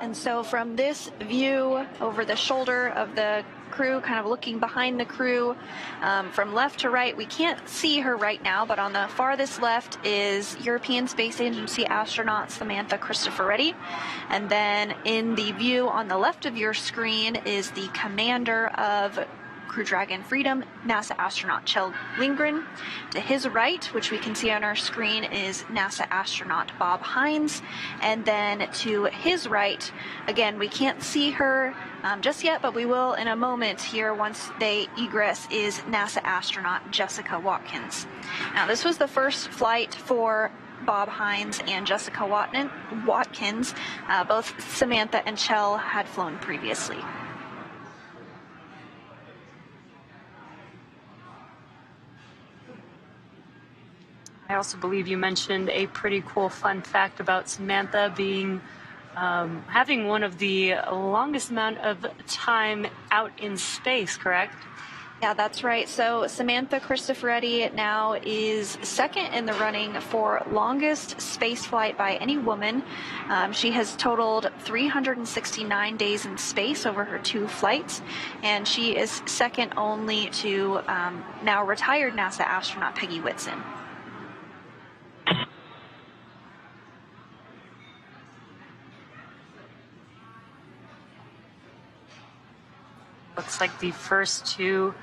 And so from this view over the shoulder of the crew, kind of looking behind the crew, from left to right, we can't see her right now, but on the farthest left is European Space Agency astronaut Samantha Cristoforetti. And then in the view on the left of your screen is the commander of Crew Dragon Freedom, NASA astronaut Kjell Lindgren. To his right, which we can see on our screen, is NASA astronaut Bob Hines. And then to his right, again, we can't see her just yet, but we will in a moment here once they egress, is NASA astronaut Jessica Watkins. Now, this was the first flight for Bob Hines and Jessica Watkins. Both Samantha and Kjell had flown previously. I also believe you mentioned a pretty cool fun fact about Samantha being having one of the longest amount of time out in space, correct? Yeah, that's right. So Samantha Cristoforetti now is second in the running for longest space flight by any woman. She has totaled 369 days in space over her 2 flights, and she is second only to now retired NASA astronaut Peggy Whitson. Looks like the first to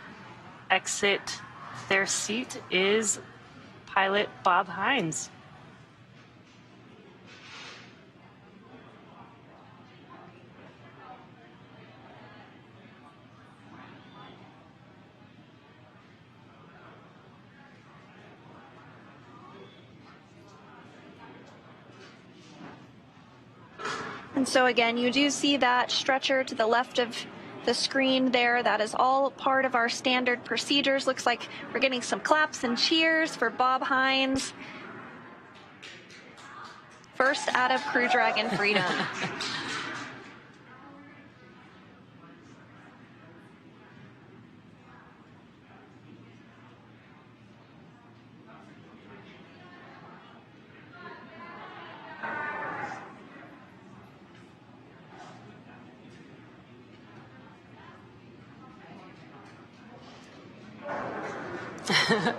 exit their seat is pilot Bob Hines. And so again, you do see that stretcher to the left of the screen there. That is all part of our standard procedures. Looks like we're getting some claps and cheers for Bob Hines. First out of Crew Dragon Freedom.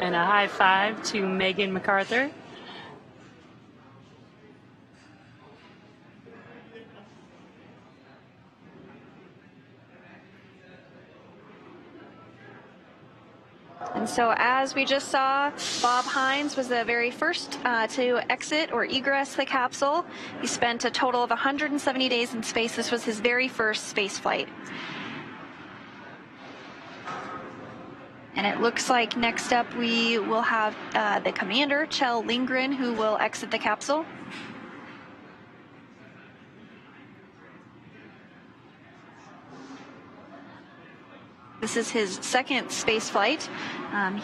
And a high five to Megan MacArthur. And so as we just saw, Bob Hines was the very first to exit or egress the capsule. He spent a total of 170 days in space. This was his very first space flight. And it looks like next up we will have the commander, Kjell Lindgren, who will exit the capsule. This is his second space flight.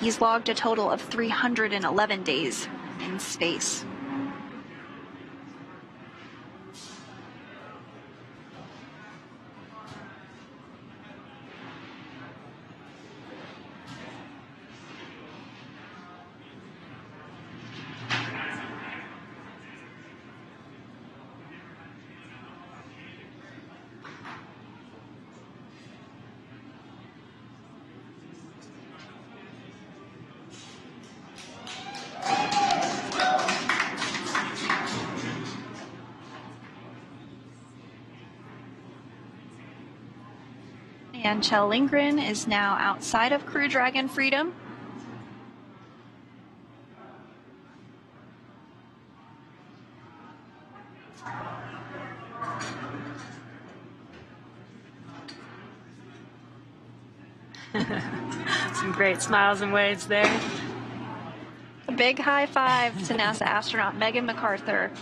He's logged a total of 311 days in space. And Kjell Lindgren is now outside of Crew Dragon Freedom. Some great smiles and waves there. A big high five to NASA astronaut Megan MacArthur.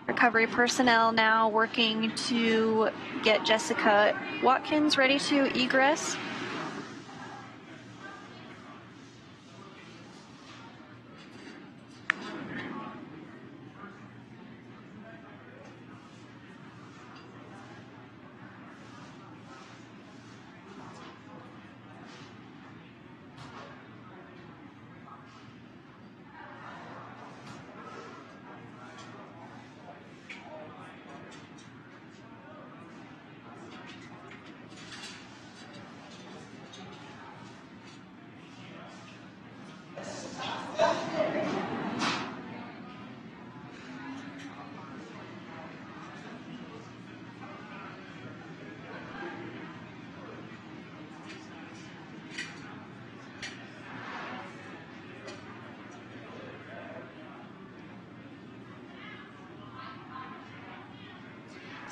Recovery personnel now working to get Jessica Watkins ready to egress.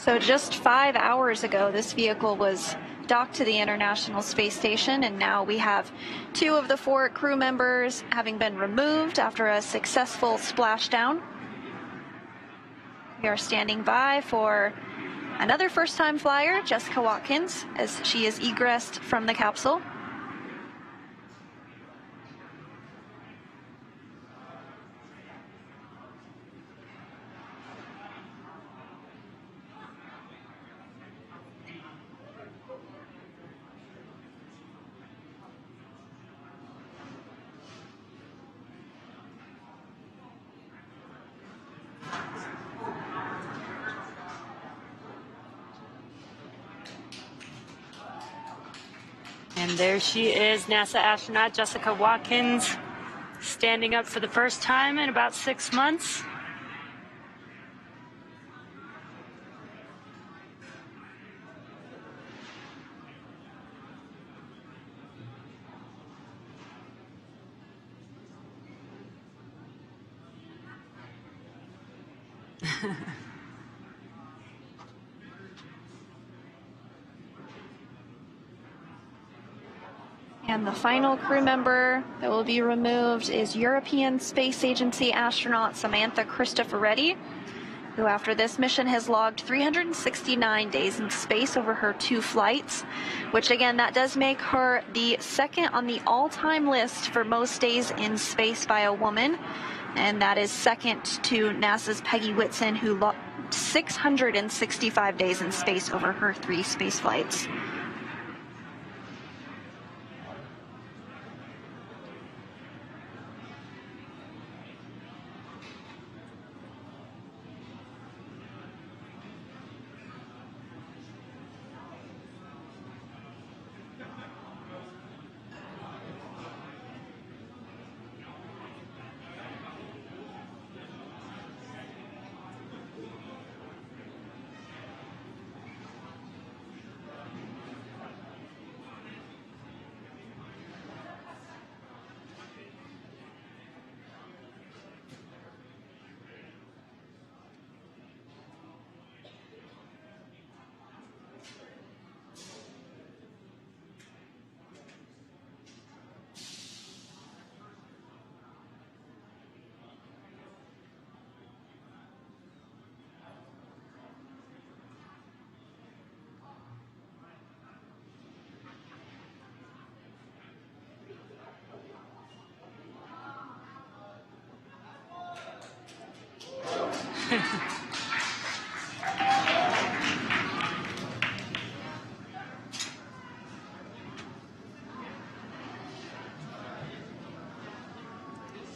So just 5 hours ago, this vehicle was docked to the International Space Station, and now we have 2 of the 4 crew members having been removed after a successful splashdown. We are standing by for another first-time flyer, Jessica Watkins, as she is egressed from the capsule. And there she is, NASA astronaut Jessica Watkins, standing up for the first time in about 6 months. And the final crew member that will be removed is European Space Agency astronaut Samantha Cristoforetti. who after this mission has logged 369 days in space over her 2 flights, which again, that does make her the second on the all-time list for most days in space by a woman. And that is second to NASA's Peggy Whitson, who logged 665 days in space over her 3 space flights.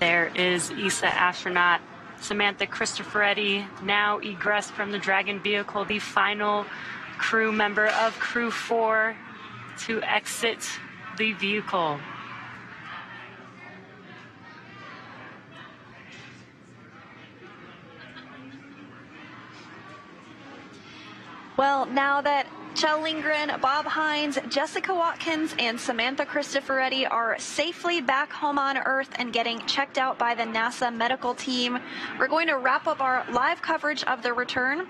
There is ESA astronaut Samantha Cristoforetti, now egressed from the Dragon vehicle, the final crew member of Crew 4 to exit the vehicle. Well, now that Kjell Lindgren, Bob Hines, Jessica Watkins, and Samantha Cristoforetti are safely back home on Earth and getting checked out by the NASA medical team, we're going to wrap up our live coverage of the return.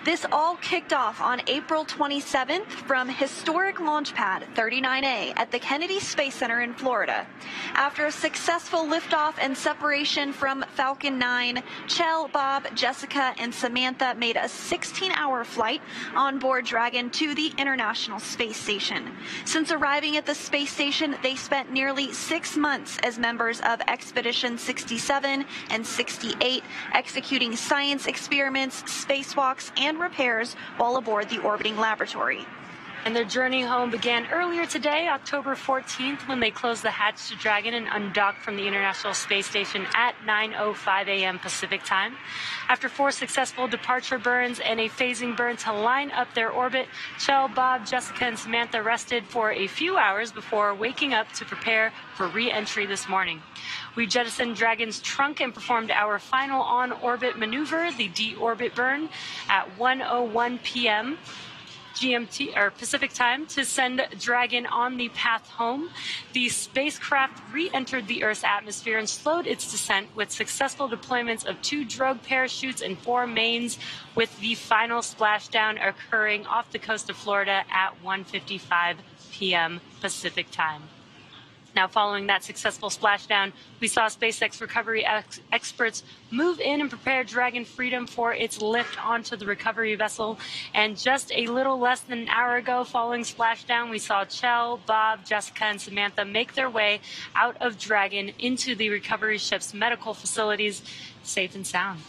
This all kicked off on April 27th from historic launch pad 39A at the Kennedy Space Center in Florida. After a successful liftoff and separation from Falcon 9, Kjell, Bob, Jessica, and Samantha made a 16-hour flight on board Dragon to the International Space Station. Since arriving at the space station, they spent nearly 6 months as members of Expedition 67 and 68, executing science experiments, spacewalks, and repairs while aboard the orbiting laboratory. And their journey home began earlier today, October 14th, when they closed the hatch to Dragon and undocked from the International Space Station at 9:05 a.m. Pacific time. After 4 successful departure burns and a phasing burn to line up their orbit, Kjell, Bob, Jessica, and Samantha rested for a few hours before waking up to prepare for re-entry this morning. We jettisoned Dragon's trunk and performed our final on-orbit maneuver, the deorbit burn, at 1:01 p.m. GMT or Pacific time to send Dragon on the path home. The spacecraft re-entered the Earth's atmosphere and slowed its descent with successful deployments of 2 drogue parachutes and 4 mains, with the final splashdown occurring off the coast of Florida at 1:55 p.m. Pacific time. Now, following that successful splashdown, we saw SpaceX recovery experts move in and prepare Dragon Freedom for its lift onto the recovery vessel. And just a little less than an hour ago, following splashdown, we saw Kjell, Bob, Jessica, and Samantha make their way out of Dragon into the recovery ship's medical facilities, safe and sound.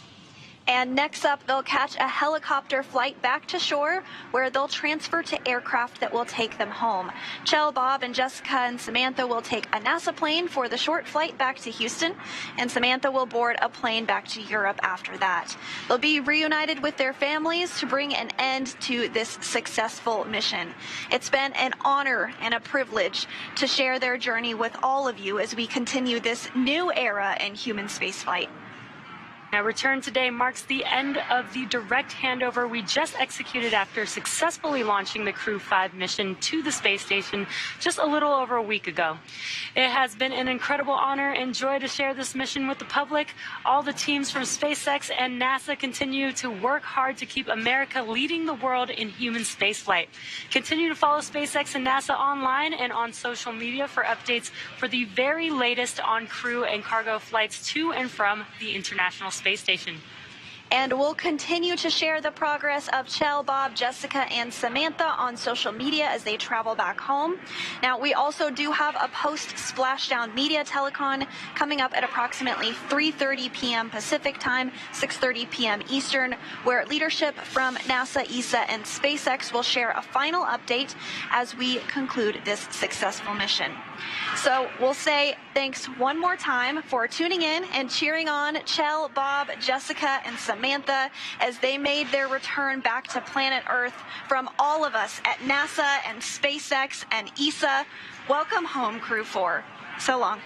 And next up, they'll catch a helicopter flight back to shore, where they'll transfer to aircraft that will take them home. Kjell, Bob, and Jessica and Samantha will take a NASA plane for the short flight back to Houston, and Samantha will board a plane back to Europe after that. They'll be reunited with their families to bring an end to this successful mission. It's been an honor and a privilege to share their journey with all of you as we continue this new era in human spaceflight. Now, return today marks the end of the direct handover we just executed after successfully launching the Crew 5 mission to the space station just a little over a week ago. It has been an incredible honor and joy to share this mission with the public. All the teams from SpaceX and NASA continue to work hard to keep America leading the world in human spaceflight. Continue to follow SpaceX and NASA online and on social media for updates for the very latest on crew and cargo flights to and from the International Space Station. And we'll continue to share the progress of Chell, Bob, Jessica, and Samantha on social media as they travel back home. Now, we also do have a post-splashdown media telecon coming up at approximately 3:30 p.m. Pacific time, 6:30 p.m. Eastern, where leadership from NASA, ESA, and SpaceX will share a final update as we conclude this successful mission. So we'll say thanks one more time for tuning in and cheering on Chell, Bob, Jessica, and Samantha as they made their return back to planet Earth. From all of us at NASA and SpaceX and ESA, welcome home, Crew 4. So long.